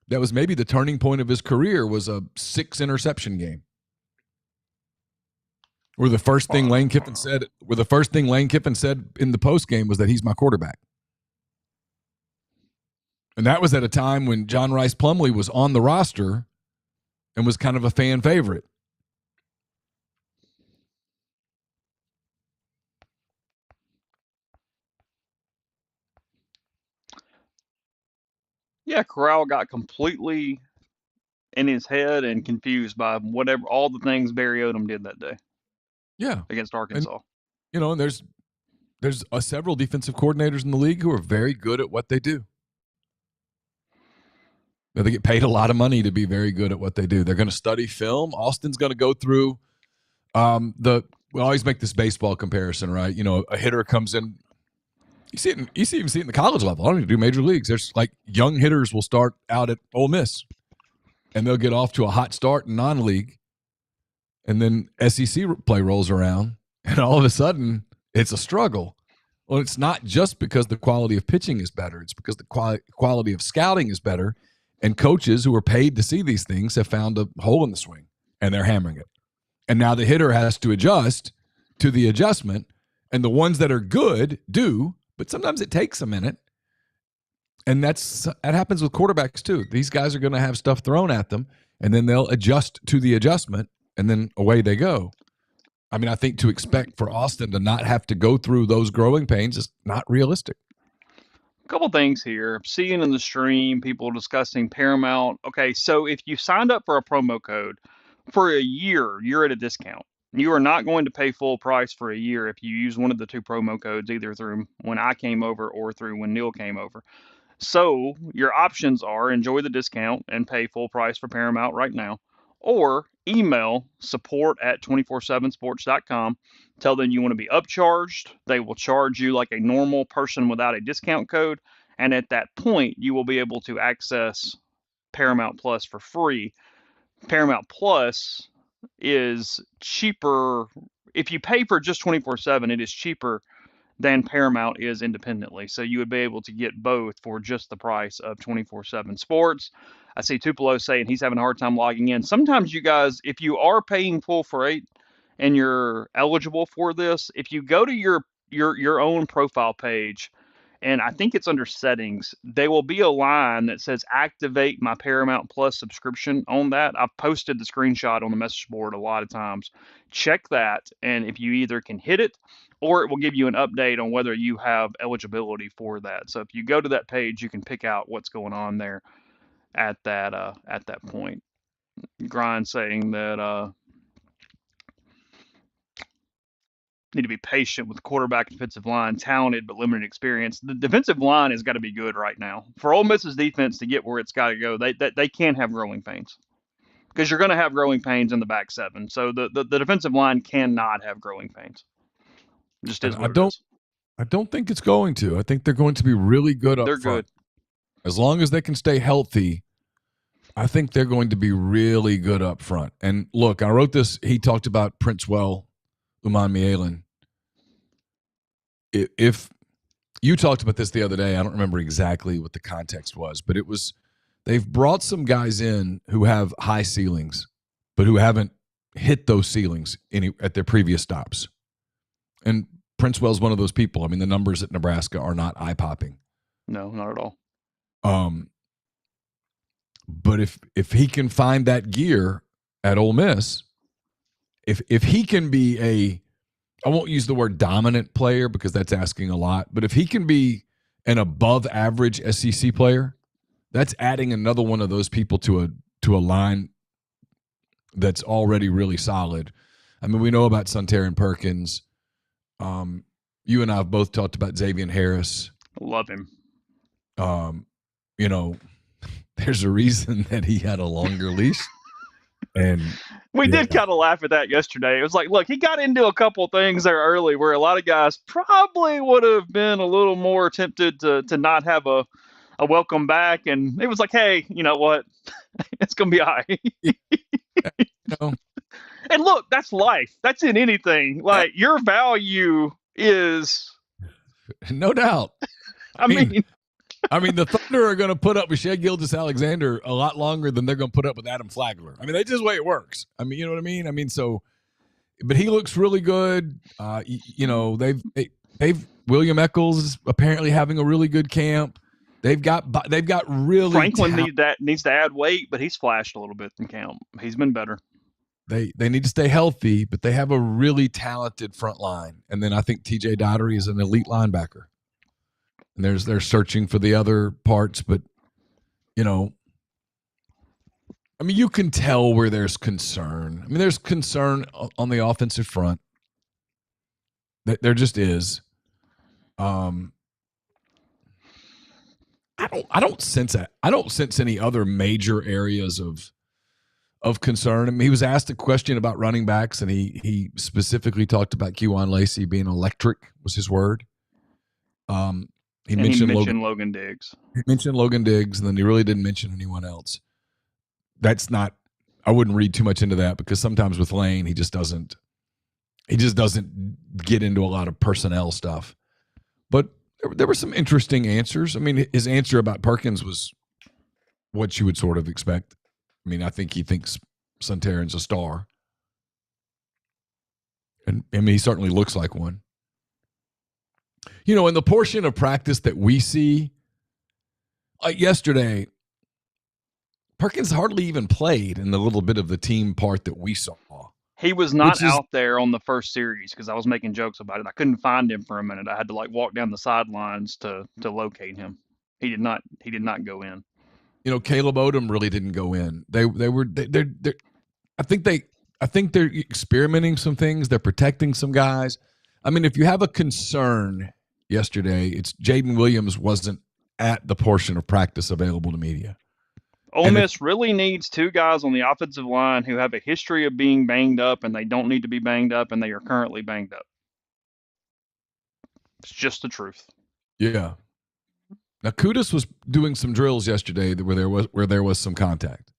That was maybe the turning point of his career, was a 6-interception game. Where the first thing Lane Kiffin said in the postgame was that he's my quarterback. And that was at a time when John Rice Plumlee was on the roster and was kind of a fan favorite. Yeah, Corral got completely in his head and confused by all the things Barry Odom did that day. Yeah, against Arkansas. And there's several defensive coordinators in the league who are very good at what they do. They get paid a lot of money to be very good at what they do. They're going to study film. Austin's going to go through we always make this baseball comparison, right? A hitter comes in. You even see it in the college level. I don't even do major leagues. There's like young hitters will start out at Ole Miss, and they'll get off to a hot start in non-league, and then SEC play rolls around, and all of a sudden it's a struggle. Well, it's not just because the quality of pitching is better. It's because the quality of scouting is better, and coaches who are paid to see these things have found a hole in the swing, and they're hammering it. And now the hitter has to adjust to the adjustment, and the ones that are good do, but sometimes it takes a minute. And that happens with quarterbacks too. These guys are going to have stuff thrown at them, and then they'll adjust to the adjustment, and then away they go. I mean, I think to expect for Austin to not have to go through those growing pains is not realistic. A couple things here. I'm seeing in the stream people discussing Paramount. Okay, so if you signed up for a promo code for a year, you're at a discount. You are not going to pay full price for a year if you use one of the two promo codes, either through when I came over or through when Neal came over. So your options are enjoy the discount and pay full price for Paramount right now, or email support@247sports.com. Tell them you want to be upcharged. They will charge you like a normal person without a discount code. And at that point, you will be able to access Paramount Plus for free. Paramount Plus is cheaper. If you pay for just 24/7, it is cheaper than Paramount is independently. So you would be able to get both for just the price of 24/7 Sports. I see Tupelo saying he's having a hard time logging in. Sometimes you guys, if you are paying full freight and you're eligible for this, if you go to your own profile page, and I think it's under settings, there will be a line that says activate my Paramount Plus subscription on that. I've posted the screenshot on the message board a lot of times. Check that, and if you either can hit it or it will give you an update on whether you have eligibility for that. So if you go to that page, you can pick out what's going on there at that point. Grind saying that need to be patient with the quarterback and defensive line, talented but limited experience. The defensive line has got to be good right now. For Ole Miss's defense to get where it's got to go, they can't have growing pains, because you're going to have growing pains in the back seven. So the defensive line cannot have growing pains. Just is what it is. I don't think it's going to. I think they're going to be really good up They're front. good. As long as they can stay healthy, I think they're going to be really good up front. And look, I wrote this. He talked about Princewell, Uman Mielen. If you talked about this the other day, I don't remember exactly what the context was, but it was they've brought some guys in who have high ceilings, but who haven't hit those ceilings at their previous stops. And Princewell's one of those people. I mean, the numbers at Nebraska are not eye-popping. No, not at all. But if he can find that gear at Ole Miss, if he can be I won't use the word dominant player because that's asking a lot, but if he can be an above average SEC player, that's adding another one of those people to a line that's already really solid. I mean, we know about Suntarine Perkins. You and I have both talked about Xavier Harris. Love him. You know, there's a reason that he had a longer leash. And we did kind of laugh at that yesterday. It was like, look, he got into a couple things there early where a lot of guys probably would have been a little more tempted to not have a welcome back. And it was like, hey, you know what? It's going to be all right. And look, that's life. That's in anything. Like, your value is... No doubt. I mean, the Thunder are going to put up with Shea Gilgeous-Alexander a lot longer than they're going to put up with Adam Flagler. I mean, that's just the way it works. I mean, you know what I mean? I mean, but he looks really good. You know, they've William Eccles is apparently having a really good camp. They've got really Franklin needs to add weight, but he's flashed a little bit in camp. He's been better. They need to stay healthy, but they have a really talented front line. And then I think TJ Dottery is an elite linebacker. And they're searching for the other parts, but you know, I mean, you can tell where there's concern. I mean, there's concern on the offensive front. There just is. I don't sense that. I don't sense any other major areas of concern. I mean, he was asked a question about running backs, and he specifically talked about Kewan Lacey being electric, was his word. He mentioned Logan Diggs. He mentioned Logan Diggs, and then he really didn't mention anyone else. That's not. I wouldn't read too much into that because sometimes with Lane, he just doesn't get into a lot of personnel stuff. But there were some interesting answers. I mean, his answer about Perkins was what you would sort of expect. I mean, I think he thinks Suntarine's a star. And I mean, he certainly looks like one. You know, in the portion of practice that we see, like yesterday, Perkins hardly even played in the little bit of the team part that we saw. He was not out there on the first series because I was making jokes about it. I couldn't find him for a minute. I had to walk down the sidelines to locate him. He did not go in. You know, Caleb Odom really didn't go in. They're I think they're experimenting some things. They're protecting some guys. I mean, if you have a concern yesterday, it's Jaden Williams wasn't at the portion of practice available to media. Ole Miss really needs two guys on the offensive line who have a history of being banged up, and they don't need to be banged up, and they are currently banged up. It's just the truth. Yeah. Now, Kudus was doing some drills yesterday where there was some contact.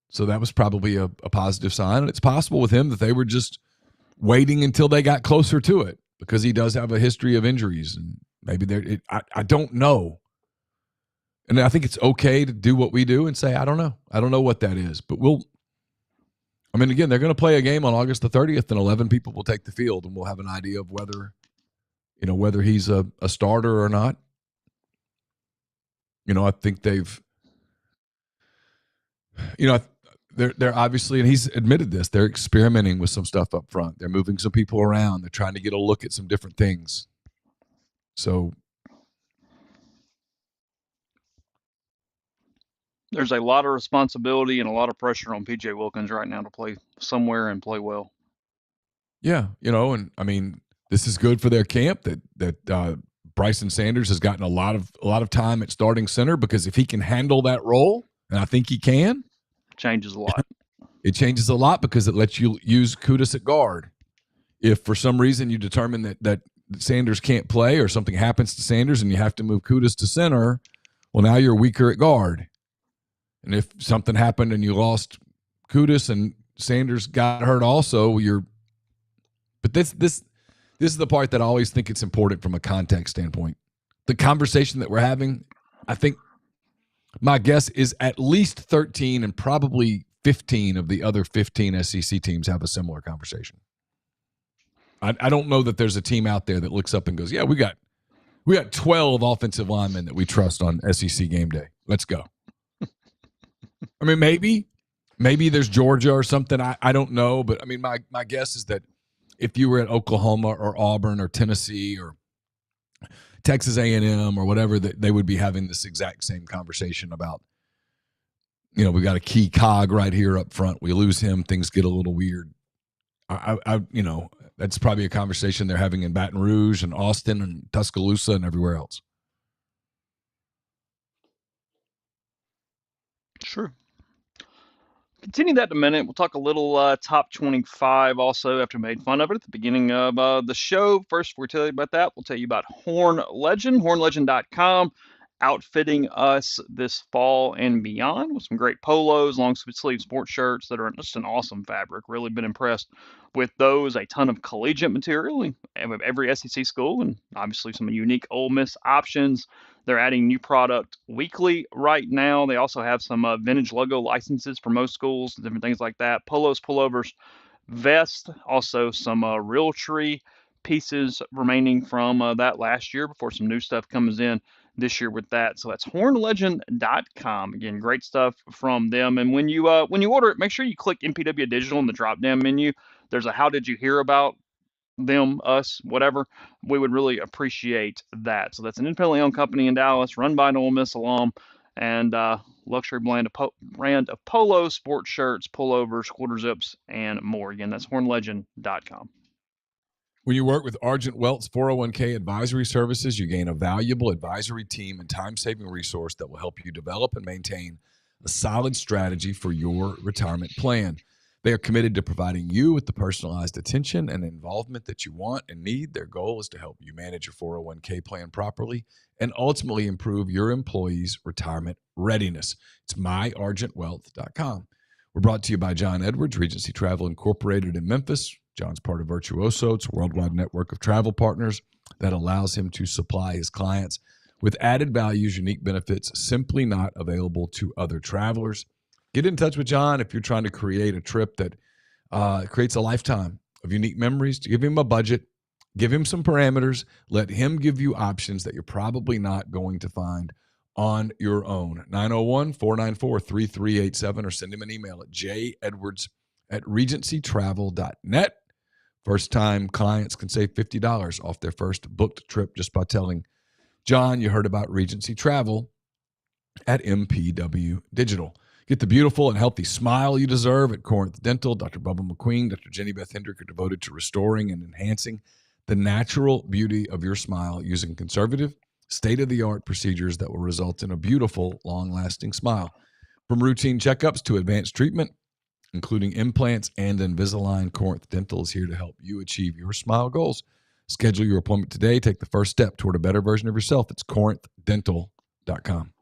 So that was probably a positive sign. And it's possible with him that they were just waiting until they got closer to it because he does have a history of injuries. And maybe I don't know. And I think it's okay to do what we do and say, I don't know. I don't know what that is. But again, they're going to play a game on August the 30th, and 11 people will take the field, and we'll have an idea of whether he's a starter or not. You know, I think they've, they're obviously, and he's admitted this, they're experimenting with some stuff up front. They're moving some people around. They're trying to get a look at some different things. So there's a lot of responsibility and a lot of pressure on P.J. Wilkins right now to play somewhere and play well. Yeah, and I mean, this is good for their camp that Bryson Sanders has gotten a lot of time at starting center, because if he can handle that role, and I think he can, changes a lot. It changes a lot because it lets you use Kudus at guard. If for some reason you determine that Sanders can't play or something happens to Sanders and you have to move Kudus to center, well, now you're weaker at guard. And if something happened and you lost Kudus and Sanders got hurt also, but this is the part that I always think it's important from a context standpoint. The conversation that we're having, I think my guess is at least 13 and probably 15 of the other 15 SEC teams have a similar conversation. I don't know that there's a team out there that looks up and goes, yeah, we got 12 offensive linemen that we trust on SEC game day. Let's go. I mean, maybe there's Georgia or something. I don't know. But, I mean, my guess is that if you were at Oklahoma or Auburn or Tennessee or Texas A&M or whatever, that they would be having this exact same conversation about, we got a key cog right here up front. We lose him, things get a little weird. That's probably a conversation they're having in Baton Rouge and Austin and Tuscaloosa and everywhere else. Sure. Continue that in a minute. We'll talk a little top 25 also after we made fun of it at the beginning of the show. First, before we tell you about that, we'll tell you about Horn Legend, hornlegend.com, outfitting us this fall and beyond with some great polos, long sleeve sports shirts that are just an awesome fabric. Really been impressed with those. A ton of collegiate material of every SEC school and obviously some unique Ole Miss options. They're adding new product weekly right now. They also have some vintage logo licenses for most schools, different things like that. Polos, pullovers, vests, also some Realtree pieces remaining from that last year before some new stuff comes in this year with that. So that's hornlegend.com. Again, great stuff from them. And when you order it, make sure you click MPW Digital in the drop-down menu. There's a how did you hear about them, us, whatever. We would really appreciate that. So that's an independently owned company in Dallas, run by an Ole Miss alum, and luxury brand of polos, sports shirts, pullovers, quarter zips, and more. Again, that's hornlegend.com. When you work with Argent Wealth's 401k advisory services, you gain a valuable advisory team and time-saving resource that will help you develop and maintain a solid strategy for your retirement plan. They are committed to providing you with the personalized attention and involvement that you want and need. Their goal is to help you manage your 401k plan properly and ultimately improve your employees' retirement readiness. It's myargentwealth.com. We're brought to you by John Edwards, Regency Travel Incorporated in Memphis. John's part of Virtuoso. It's a worldwide network of travel partners that allows him to supply his clients with added values, unique benefits, simply not available to other travelers. Get in touch with John if you're trying to create a trip that creates a lifetime of unique memories. Give him a budget, give him some parameters, let him give you options that you're probably not going to find on your own. 901-494-3387 or send him an email at jedwards@regencytravel.net. First-time clients can save $50 off their first booked trip just by telling John you heard about Regency Travel at MPW Digital. Get the beautiful and healthy smile you deserve at Corinth Dental. Dr. Bubba McQueen, Dr. Jenny Beth Hendrick are devoted to restoring and enhancing the natural beauty of your smile using conservative, state-of-the-art procedures that will result in a beautiful, long-lasting smile. From routine checkups to advanced treatment, including implants and Invisalign, Corinth Dental is here to help you achieve your smile goals. Schedule your appointment today. Take the first step toward a better version of yourself. It's corinthdental.com.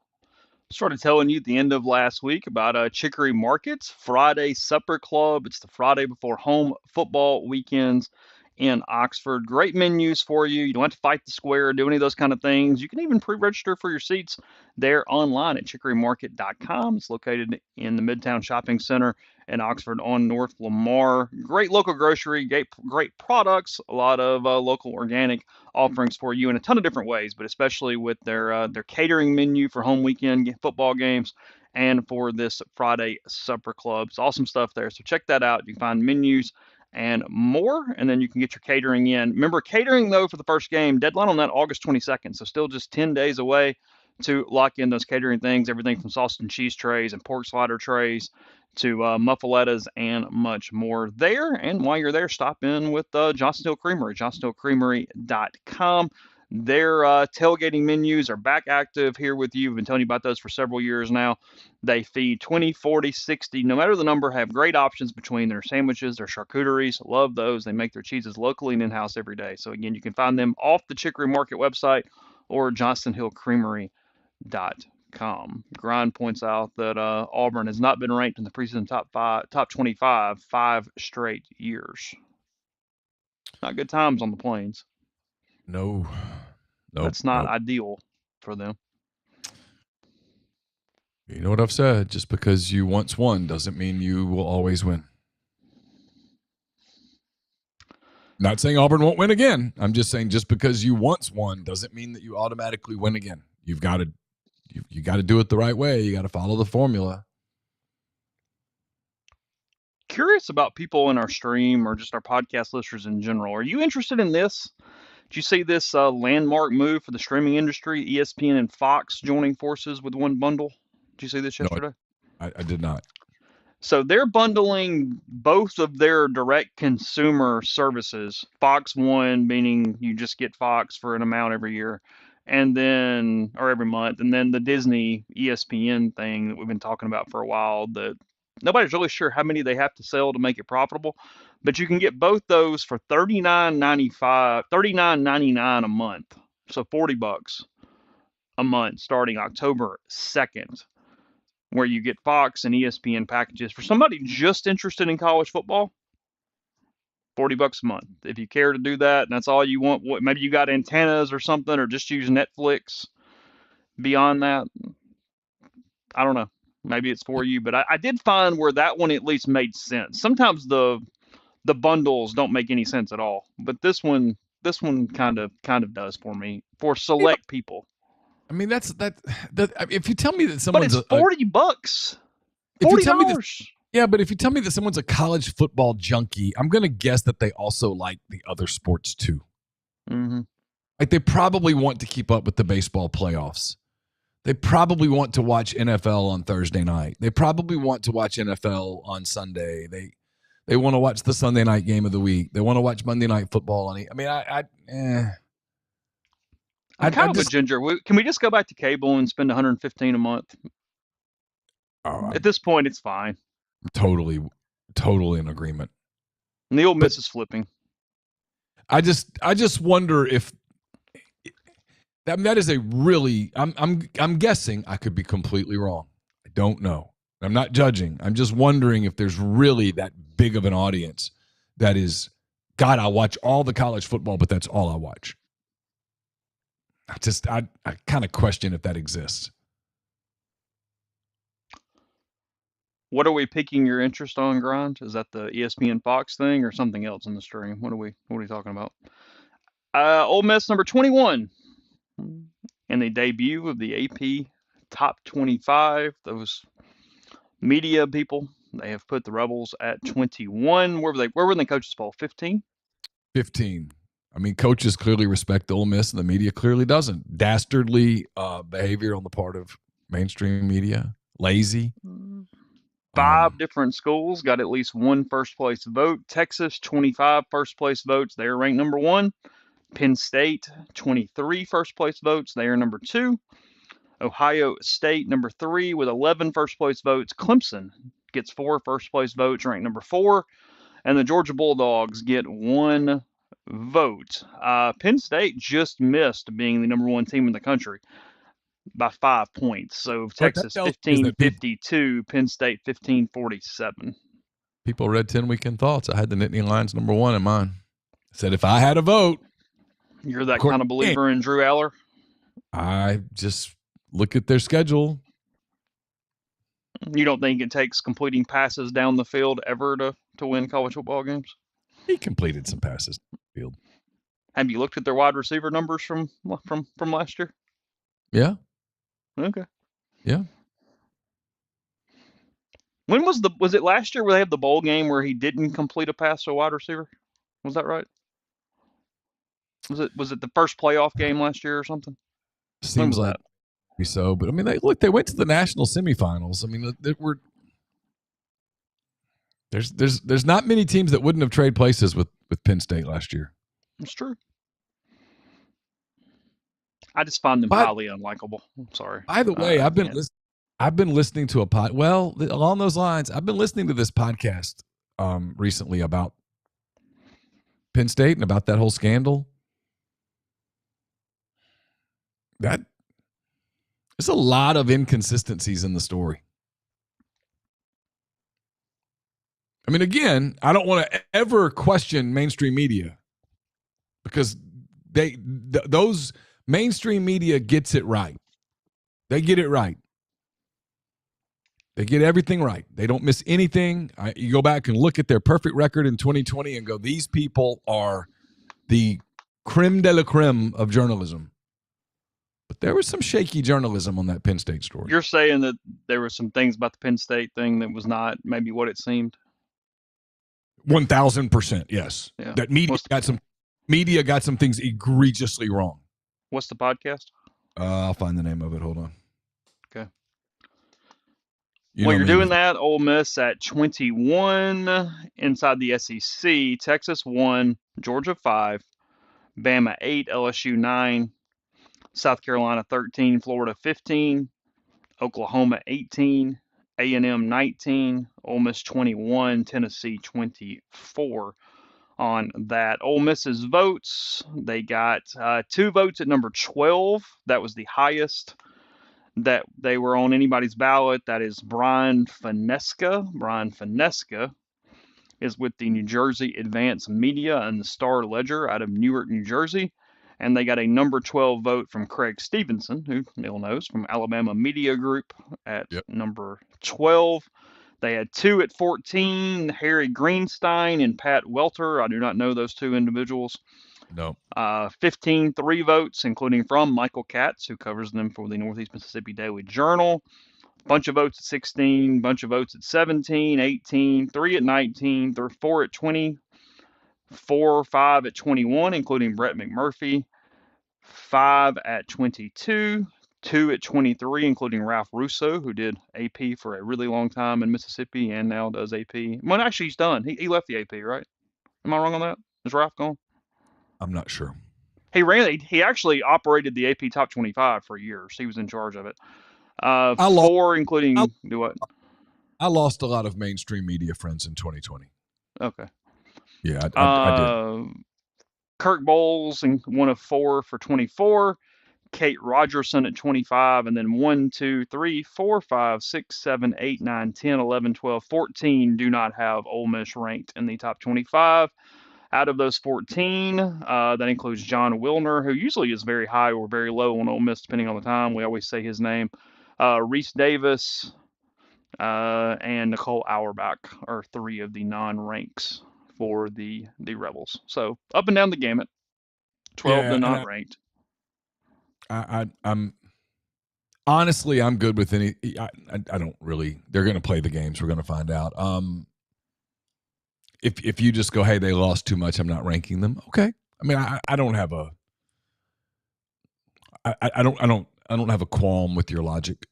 Started telling you at the end of last week about Chicory Market's Friday Supper Club. It's the Friday before home football weekends in Oxford. Great menus for you. You don't have to fight the square, do any of those kind of things. You can even pre-register for your seats there online at chicorymarket.com. It's located in the Midtown Shopping Center in Oxford on North Lamar. Great local grocery, great products, a lot of local organic offerings for you in a ton of different ways, but especially with their catering menu for home weekend football games and for this Friday Supper Club. It's awesome stuff there. So check that out. You can find menus and more, and then you can get your catering in. Remember, catering, though, for the first game, deadline on that August 22nd, so still just 10 days away to lock in those catering things, everything from sausage and cheese trays and pork slider trays to muffalettas and much more there. And while you're there, stop in with Johnston Hill Creamery, johnstonhillcreamery.com. Their tailgating menus are back active here with you. We've been telling you about those for several years now. They feed 20, 40, 60, no matter the number, have great options between their sandwiches, their charcuteries. Love those. They make their cheeses locally and in-house every day. So, again, you can find them off the Chicory Market website or johnstonhillcreamery.com. Grind points out that Auburn has not been ranked in the preseason top 25 5 straight years. Not good times on the Plains. No. That's not ideal for them. You know what I've said? Just because you once won doesn't mean you will always win. Not saying Auburn won't win again. I'm just saying just because you once won doesn't mean that you automatically win again. You've got to you got to do it the right way. You got to follow the formula. Curious about people in our stream or just our podcast listeners in general. Are you interested in this? Did you see this landmark move for the streaming industry? ESPN and Fox joining forces with one bundle. Did you see this No, yesterday? I did not. So they're bundling both of their direct consumer services. Fox One, meaning you just get Fox for an amount every year, and then or every month, and then the Disney ESPN thing that we've been talking about for a while. That nobody's really sure how many they have to sell to make it profitable, but you can get both those for $39.99 a month, so $40 a month starting October 2nd, where you get Fox and ESPN packages for somebody just interested in college football. $40 a month. If you care to do that, and that's all you want, maybe you got antennas or something, or just use Netflix. Beyond that, I don't know. Maybe it's for you, but I did find where that one at least made sense. Sometimes the bundles don't make any sense at all, but this one kind of does for me for select people. I mean, that's that. If you tell me that But someone's it's $40. if you tell me that, $40. yeah, but if you tell me that someone's a college football junkie, I'm going to guess that they also like the other sports too. Mm-hmm. Like they probably want to keep up with the baseball playoffs. They probably want to watch NFL on Thursday night. They probably want to watch NFL on Sunday. They want to watch the Sunday night game of the week. They want to watch Monday Night Football. I mean, I'm kind of a ginger. Can we just go back to cable and spend $115 a month? At this point, it's fine. Totally in agreement. Neil misses flipping. I just wonder if that is a really. I'm guessing. I could be completely wrong. I don't know. I'm not judging. I'm just wondering if there's really that big of an audience that is, God, I watch all the college football, but that's all I watch. I kind of question if that exists. What are we piquing your interest on, Grind? Is that the ESPN Fox thing or something else in the stream? What are we talking about? Ole Miss number 21 in the debut of the AP Top 25. Those media people, they have put the Rebels at 21. Where were they coaches poll? 15? 15. I mean, coaches clearly respect the Ole Miss, and the media clearly doesn't. Dastardly behavior on the part of mainstream media. Lazy. 5 different schools got at least one first-place vote. Texas, 25 first-place votes. They are ranked number 1. Penn State, 23 first-place votes. They are number 2. Ohio State, number 3 with 11 first-place votes. Clemson gets 4 first-place votes, ranked number 4. And the Georgia Bulldogs get 1 vote. Penn State just missed being the number 1 team in the country by 5 points. So Texas 1552, Penn State 1547. People read 10 Weekend Thoughts. I had the Nittany Lions number 1 in mine. Said if I had a vote. You're that kind of believer in Drew Aller? I just look at their schedule. You don't think it takes completing passes down the field ever to win college football games? He completed some passes down the field. Have you looked at their wide receiver numbers from last year? Yeah. Okay. Yeah. When was it last year where they had the bowl game where he didn't complete a pass to a wide receiver? Was that right? Was it the first playoff game last year or something? Seems like that? So, but I mean, they went to the national semifinals. I mean, there's not many teams that wouldn't have traded places with Penn State last year. It's true. I just find them highly unlikable. I'm sorry. By the way, I've been listening to along those lines. I've been listening to this podcast recently about Penn State and about that whole scandal. There's a lot of inconsistencies in the story. I mean, again, I don't want to ever question mainstream media because those mainstream media gets it right. They get it right. They get everything right. They don't miss anything. You go back and look at their perfect record in 2020 and go, these people are the creme de la creme of journalism. But there was some shaky journalism on that Penn State story. You're saying that there were some things about the Penn State thing that was not maybe what it seemed? 1,000%, yes. Yeah. That media got some things egregiously wrong. What's the podcast? I'll find the name of it. Hold on. Okay. While you're doing that, Ole Miss at 21 inside the SEC. Texas 1, Georgia 5, Bama 8, LSU 9, South Carolina 13, Florida 15, Oklahoma 18, A&M 19, Ole Miss 21, Tennessee 24 on that. Ole Miss's votes, they got 2 votes at number 12. That was the highest that they were on anybody's ballot. That is Brian Finesca. Brian Finesca is with the New Jersey Advance Media and the Star Ledger out of Newark, New Jersey. And they got a number 12 vote from Craig Stevenson, who Neil knows, from Alabama Media Group at number 12. They had 2 at 14, Harry Greenstein and Pat Welter. I do not know those 2 individuals. No. 15 3 votes, including from Michael Katz, who covers them for the Northeast Mississippi Daily Journal. Bunch of votes at 16, bunch of votes at 17, 18, 3 at 19, 4 at 20, 4 5 at 21, including Brett McMurphy, 5 at 22, 2 at 23, including Ralph Russo, who did AP for a really long time in Mississippi and now does AP. Well, actually, he's done. He left the AP, right? Am I wrong on that? Is Ralph gone? I'm not sure. He actually operated the AP Top 25 for years. He was in charge of it. 4, including do what? I lost a lot of mainstream media friends in 2020. Okay. Yeah, I did. Kirk Bowles and 1 of 4 for 24. Kate Rogerson at 25, and then 1, 2, 3, 4, 5, 6, 7, 8, 9, 10, 11, 12, 14 do not have Ole Miss ranked in the top 25. Out of those 14, that includes John Wilner, who usually is very high or very low on Ole Miss, depending on the time. We always say his name. Reese Davis and Nicole Auerbach are 3 of the non-ranks for the Rebels. So up and down the gamut. 12 to not ranked. I'm honestly, I'm good with any. I don't really. They're going to play the games. We're going to find out. If you just go, hey, they lost too much, I'm not ranking them. Okay. I mean, I don't have a. I don't have a qualm with your logic.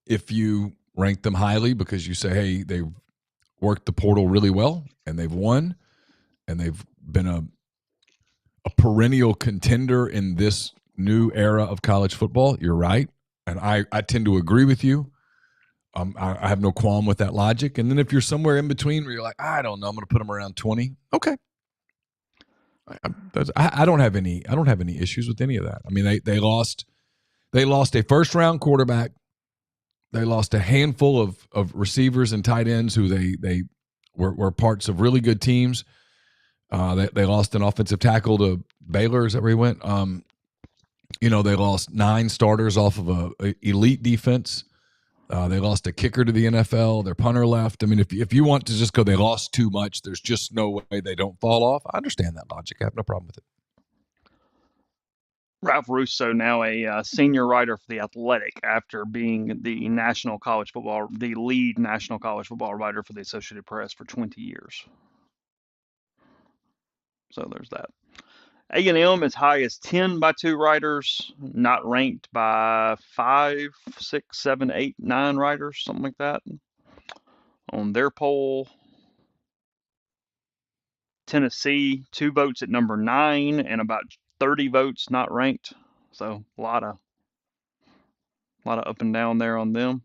If you rank them highly because you say, hey, they've worked the portal really well and they've won and they've been a perennial contender in this new era of college football, you're right. And I tend to agree with you. I have no qualm with that logic. And then if you're somewhere in between where you're like, I don't know, I'm going to put them around 20. Okay. I don't have any issues with any of that. I mean, they lost a first round quarterback. They lost a handful of receivers and tight ends who they were parts of really good teams. They lost an offensive tackle to Baylor. Is that where he went? They lost 9 starters off of a elite defense. They lost a kicker to the NFL. Their punter left. I mean, if you want to just go, they lost too much, there's just no way they don't fall off. I understand that logic. I have no problem with it. Ralph Russo, now a senior writer for The Athletic after being the lead national college football writer for the Associated Press for 20 years. So there's that. A&M as high as 10 by 2 writers, not ranked by 5, 6, 7, 8, 9 writers, something like that on their poll. Tennessee, 2 votes at number 9 and about 30 votes not ranked. So a lot of up and down there on them.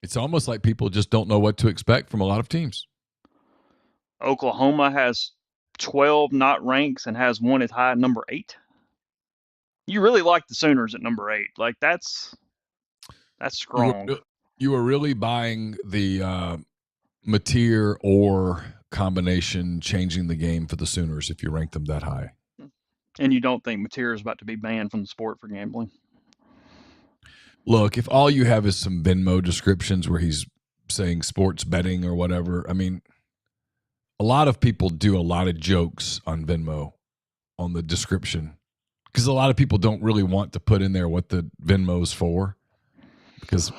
It's almost like people just don't know what to expect from a lot of teams. Oklahoma has 12 not ranks and has 1 as high at number 8. You really like the Sooners at number 8. Like that's strong. You were really buying the Mateer or combination changing the game for the Sooners if you rank them that high. And you don't think Mateer is about to be banned from the sport for gambling? Look, if all you have is some Venmo descriptions where he's saying sports betting or whatever. I mean, a lot of people do a lot of jokes on Venmo on the description because a lot of people don't really want to put in there what the Venmo's for because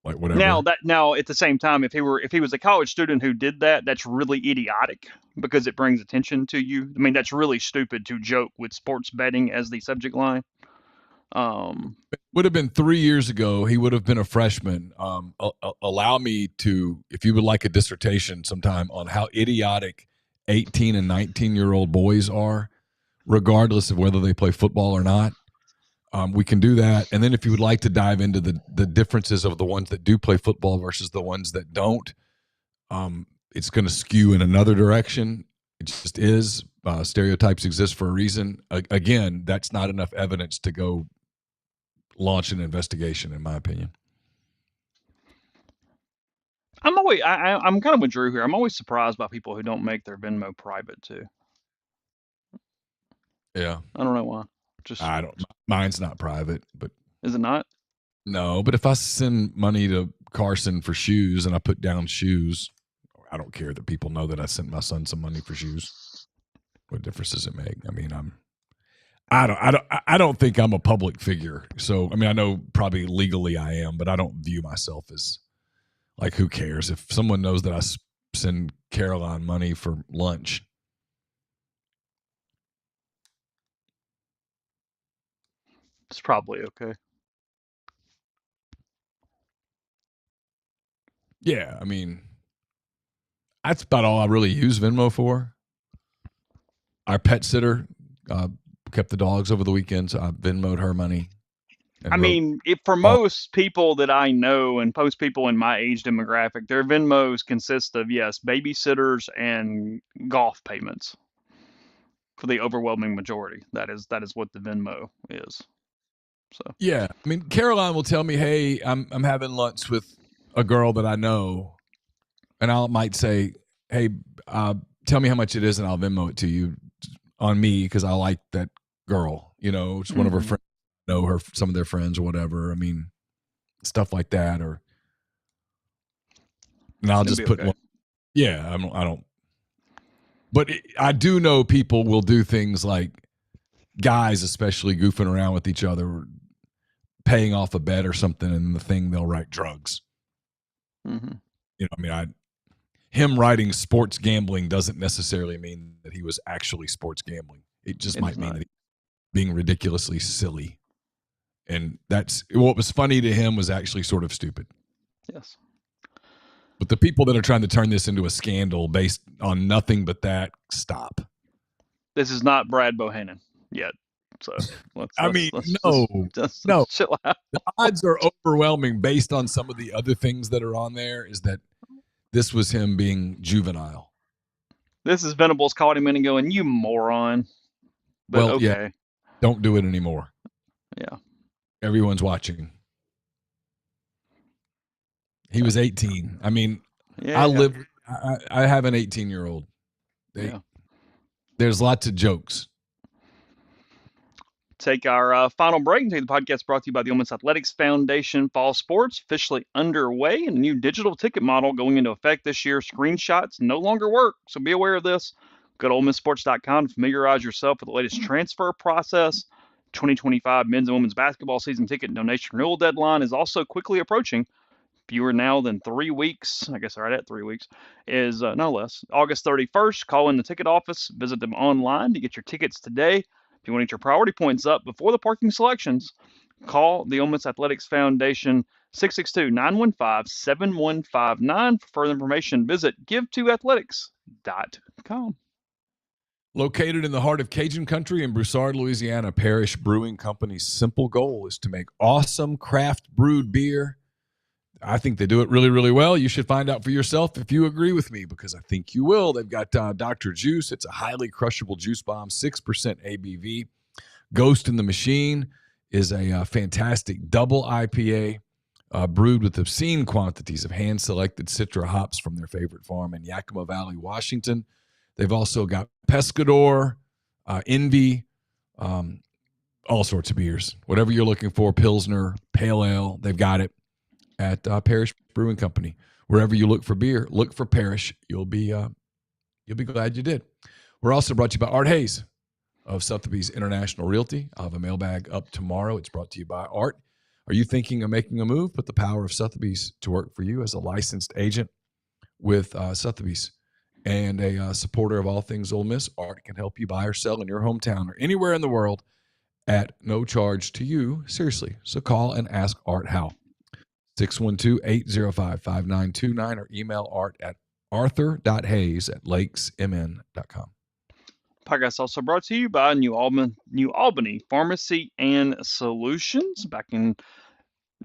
like whatever. Now at the same time, if he was a college student who did that, that's really idiotic because it brings attention to you. I mean, that's really stupid to joke with sports betting as the subject line. It would have been 3 years ago. He would have been a freshman. Allow me to, if you would like a dissertation sometime on how idiotic 18 and 19-year-old boys are, regardless of whether they play football or not. We can do that. And then if you would like to dive into the differences of the ones that do play football versus the ones that don't, it's going to skew in another direction. It just is. Stereotypes exist for a reason. Again, that's not enough evidence to go launch an investigation, in my opinion. I'm kind of with Drew here. I'm always surprised by people who don't make their Venmo private too. Yeah. I don't know why. Mine's not private, but is it not? No, but if I send money to Carson for shoes and I put down shoes, I don't care that people know that I sent my son some money for shoes. What difference does it make? I mean, I don't think I'm a public figure. So, I mean, I know probably legally I am, but I don't view myself as like, who cares if someone knows that I send Caroline money for lunch? It's probably okay. Yeah, I mean, that's about all I really use Venmo for. Our pet sitter kept the dogs over the weekend, so I Venmo'd her money. I mean, for most people that I know and most people in my age demographic, their Venmos consist of, yes, babysitters and golf payments. For the overwhelming majority, that is what the Venmo is. So yeah, I mean, Caroline will tell me, "Hey, I'm having lunch with a girl that I know," and I might say, "Hey, tell me how much it is, and I'll Venmo it to you on me because I like that girl. You know, it's one of her friends, know her, some of their friends or whatever. I mean, stuff like that, or and I'll just put, okay. Yeah, I don't. But I do know people will do things like guys, especially goofing around with each other, paying off a bet or something, and the thing they'll write drugs. Mm-hmm. You know, I mean, him writing sports gambling doesn't necessarily mean that he was actually sports gambling. It just might mean that he's being ridiculously silly. And that's what was funny to him was actually sort of stupid. Yes. But the people that are trying to turn this into a scandal based on nothing but that, stop. This is not Brad Bohannon yet. So let's no. Chill out. The odds are overwhelming based on some of the other things that are on there is that this was him being juvenile. This is Venables calling him in and going, "You moron." But well, okay. Yeah, don't do it anymore. Yeah. Everyone's watching. He was 18. I mean, I have an 18-year-old. There's lots of jokes. Take our final break and take the podcast brought to you by the Ole Miss Athletics Foundation. Fall sports officially underway and a new digital ticket model going into effect this year. Screenshots no longer work, so be aware of this. Go to OleMissSports.com to familiarize yourself with the latest transfer process. 2025 men's and women's basketball season ticket and donation renewal deadline is also quickly approaching. Fewer now than 3 weeks. I guess right at 3 weeks is no less. August 31st. Call in the ticket office. Visit them online to get your tickets today. If you want to get your priority points up before the parking selections, call the Ole Miss Athletics Foundation 662-915-7159. For further information, visit give2athletics.com. Located in the heart of Cajun country in Broussard, Louisiana, Parish Brewing Company's simple goal is to make awesome craft brewed beer. I think they do it really, really well. You should find out for yourself if you agree with me, because I think you will. They've got Dr. Juice. It's a highly crushable juice bomb, 6% ABV. Ghost in the Machine is a fantastic double IPA brewed with obscene quantities of hand-selected Citra hops from their favorite farm in Yakima Valley, Washington. They've also got Pescador, Envy, all sorts of beers. Whatever you're looking for, Pilsner, Pale Ale, they've got it at Parish Brewing Company. Wherever you look for beer, look for Parish. You'll be glad you did. We're also brought to you by Art Hayes of Sotheby's International Realty. I'll have a mailbag up tomorrow. It's brought to you by Art. Are you thinking of making a move? Put the power of Sotheby's to work for you as a licensed agent with Sotheby's and a supporter of all things Ole Miss. Art can help you buy or sell in your hometown or anywhere in the world at no charge to you. Seriously. So call and ask Art how. 612-805-5929 or email Art at arthur.hayes@lakesmn.com. Podcast also brought to you by New Albany Pharmacy and Solutions. Back in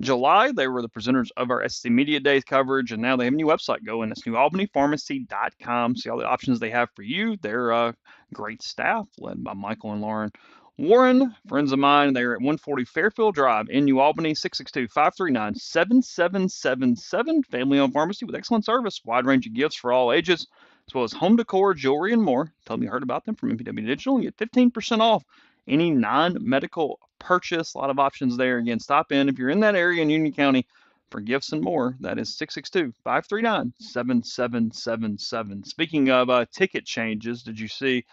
July, they were the presenters of our SC Media Days coverage, and now they have a new website going. It's newalbanypharmacy.com. See all the options they have for you. They're great staff led by Michael and Lauren Warren, friends of mine. They're at 140 Fairfield Drive in New Albany, 662-539-7777. Family-owned pharmacy with excellent service, wide range of gifts for all ages, as well as home decor, jewelry, and more. Tell them you heard about them from MPW Digital and get 15% off any non-medical purchase. A lot of options there. Again, stop in if you're in that area in Union County for gifts and more. That is 662-539-7777. Speaking of ticket changes, did you see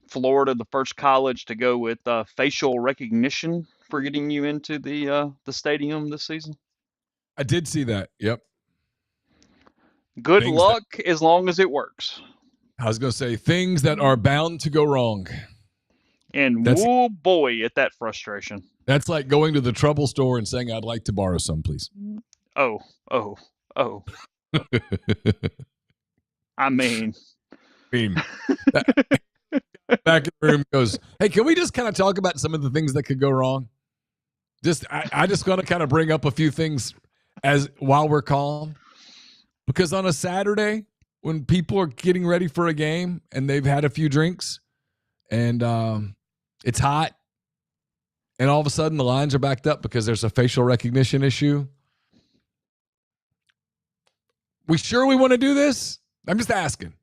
Florida, the first college to go with facial recognition for getting you into the stadium this season? I did see that. Yep. Good luck as long as it works. I was going to say things that are bound to go wrong. And whoa, boy, at that frustration. That's like going to the trouble store and saying, I'd like to borrow some, please. Oh. I mean. Back in the room goes, hey, can we just kind of talk about some of the things that could go wrong? I just going to kind of bring up a few things while we're calm. Because on a Saturday, when people are getting ready for a game and they've had a few drinks and it's hot, and all of a sudden the lines are backed up because there's a facial recognition issue. We sure we want to do this? I'm just asking.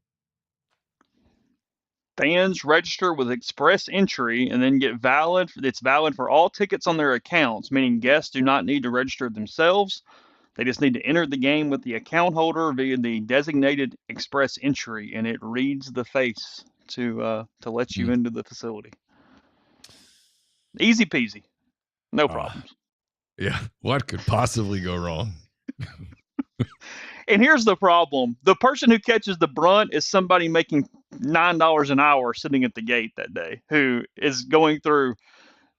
Fans register with express entry and then get valid. It's valid for all tickets on their accounts, meaning guests do not need to register themselves. They just need to enter the game with the account holder via the designated express entry, and it reads the face to let you into the facility. Easy peasy. No problems. Yeah. What could possibly go wrong? And here's the problem. The person who catches the brunt is somebody making $9 an hour sitting at the gate that day who is going through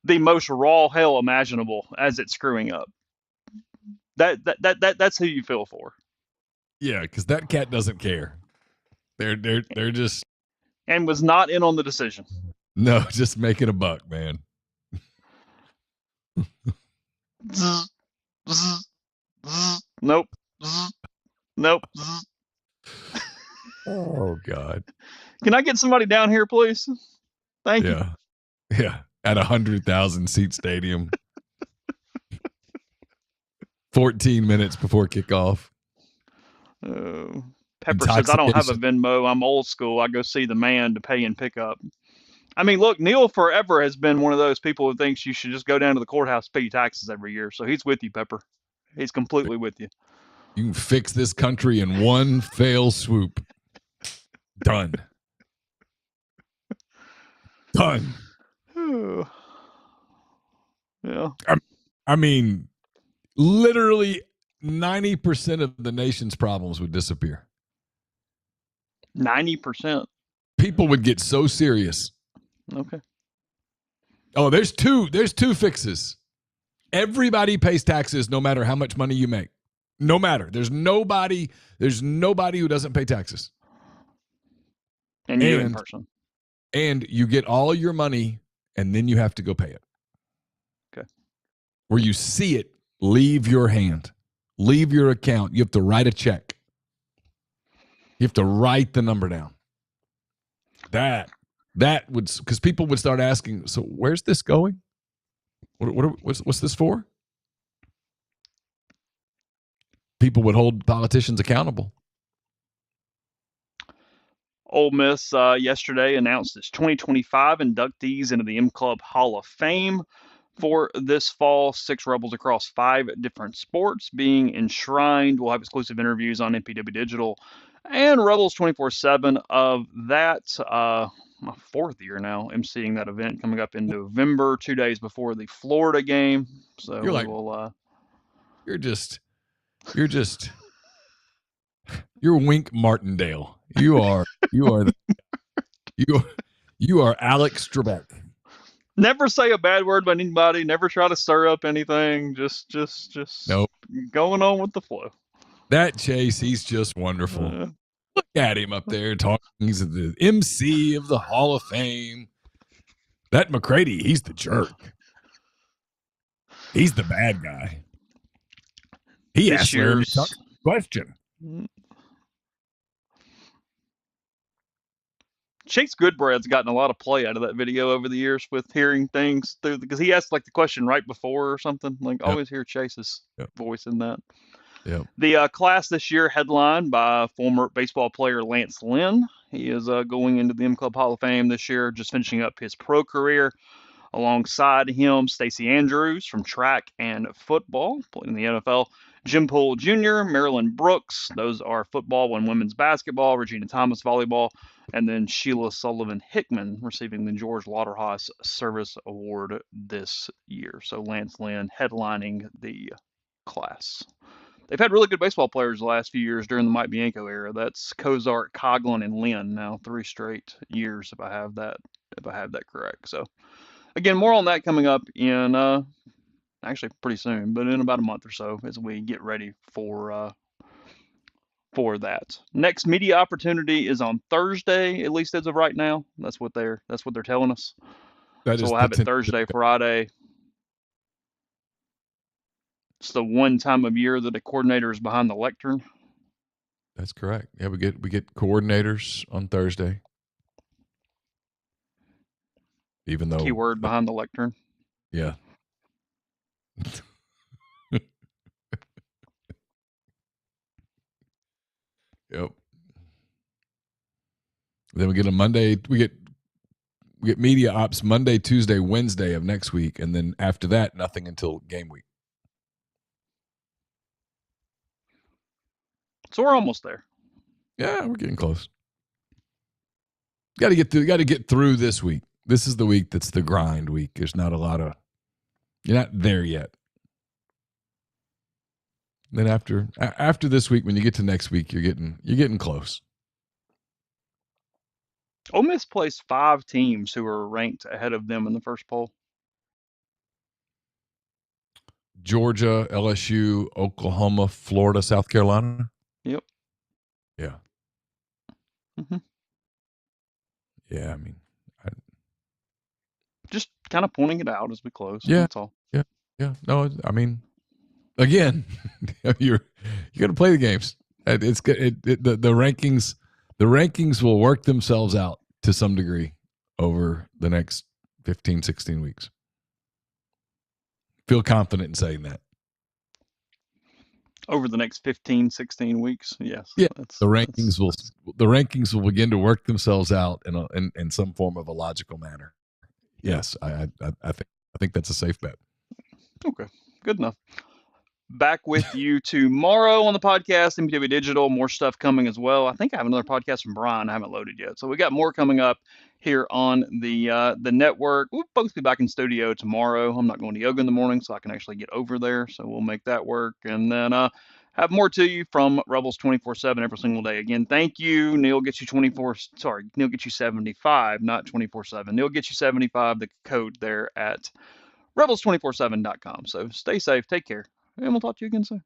the most raw hell imaginable as it's screwing up. That's who you feel for. Yeah, because that cat doesn't care. They're just and was not in on the decision. No, just making a buck, man. Nope. Nope. Oh God. Can I get somebody down here, please? Thank you. Yeah. At 100,000 seat stadium. 14 minutes before kickoff. Pepper says, I don't have a Venmo. I'm old school. I go see the man to pay and pick up. I mean, look, Neil forever has been one of those people who thinks you should just go down to the courthouse, pay your taxes every year. So he's with you, Pepper. He's completely with you. You can fix this country in one fell swoop. Done. Done. Yeah. I mean, literally 90% of the nation's problems would disappear. 90%. People would get so serious. Okay. Oh, there's two fixes. Everybody pays taxes no matter how much money you make. No matter. There's nobody who doesn't pay taxes. And you in person. And you get all your money and then you have to go pay it. Okay. Where you see it leave your hand, leave your account. You have to write a check. You have to write the number down. That would, because people would start asking, so where's this going? What's this for? People would hold politicians accountable. Ole Miss yesterday announced its 2025 inductees into the M Club Hall of Fame. for this fall. 6 Rebels across 5 different sports being enshrined. We'll have exclusive interviews on NPW Digital and Rebels 24/7 of that. My 4th year now emceeing that event coming up in November, 2 days before the Florida game. So You're we like, will. you're just, you're Wink Martindale. You are, you, you are Alex Trebek. Never say a bad word about anybody. Never try to stir up anything. Just Nope. going on with the flow. That Chase, he's just wonderful. Look at him up there talking. He's the MC of the Hall of Fame. That McCready, he's the jerk. He's the bad guy. He This asked Laramie year's Tuck a question. Chase Goodbrad's gotten a lot of play out of that video over the years with hearing things through because he asked like the question right before or something. Like always hear Chase's voice in that. Yep. The class this year headlined by former baseball player Lance Lynn. He is going into the M Club Hall of Fame this year, just finishing up his pro career. Alongside him, Stacey Andrews from track and football, playing in the NFL. Jim Poole Jr., Marilyn Brooks, those are football and women's basketball. Regina Thomas volleyball, and then Sheila Sullivan Hickman receiving the George Lauderhouse Service Award this year. So Lance Lynn headlining the class. They've had really good baseball players the last few years during the Mike Bianco era. That's Cozart, Coughlin, and Lynn now 3 straight years if I have that correct. So again, more on that coming up in actually pretty soon, but in about a month or so as we get ready for that. Next media opportunity is on Thursday, at least as of right now. That's what they're telling us. So we'll have it Thursday, Friday. It's the one time of year that a coordinator is behind the lectern. That's correct. Yeah, we get coordinators on Thursday. Even though keyword behind the lectern. Yeah. Yep. Then we get a Monday. We get media ops Monday, Tuesday, Wednesday of next week, and then after that, nothing until game week. So we're almost there. Yeah, we're getting close. Got to get through this week. This is the week that's the grind week. There's not a lot of. You're not there yet. Then after this week, when you get to next week, you're getting close. Ole Miss plays 5 teams who are ranked ahead of them in the first poll. Georgia, LSU, Oklahoma, Florida, South Carolina. Yep. Yeah. Mm-hmm. Yeah, I mean, just kind of pointing it out as we close. Yeah, that's all. Yeah. No, I mean, again, you got to play the games. It's good. The rankings will work themselves out to some degree over the next 15, 16 weeks. Feel confident in saying that. Over the next 15, 16 weeks, yes. Yeah, the rankings will begin to work themselves out in some form of a logical manner. Yes, I think that's a safe bet. Okay, good enough. Back with you tomorrow on the podcast, MPW Digital. More stuff coming as well. I think I have another podcast from Brian I haven't loaded yet. So we got more coming up here on the network. We'll both be back in studio tomorrow. I'm not going to yoga in the morning, so I can actually get over there. So we'll make that work. And then have more to you from Rebels 24/7 every single day. Again, thank you. Neil gets you 75, not 24/7. Neil gets you 75, the code there at rebels247.com. So stay safe, take care, and we'll talk to you again soon.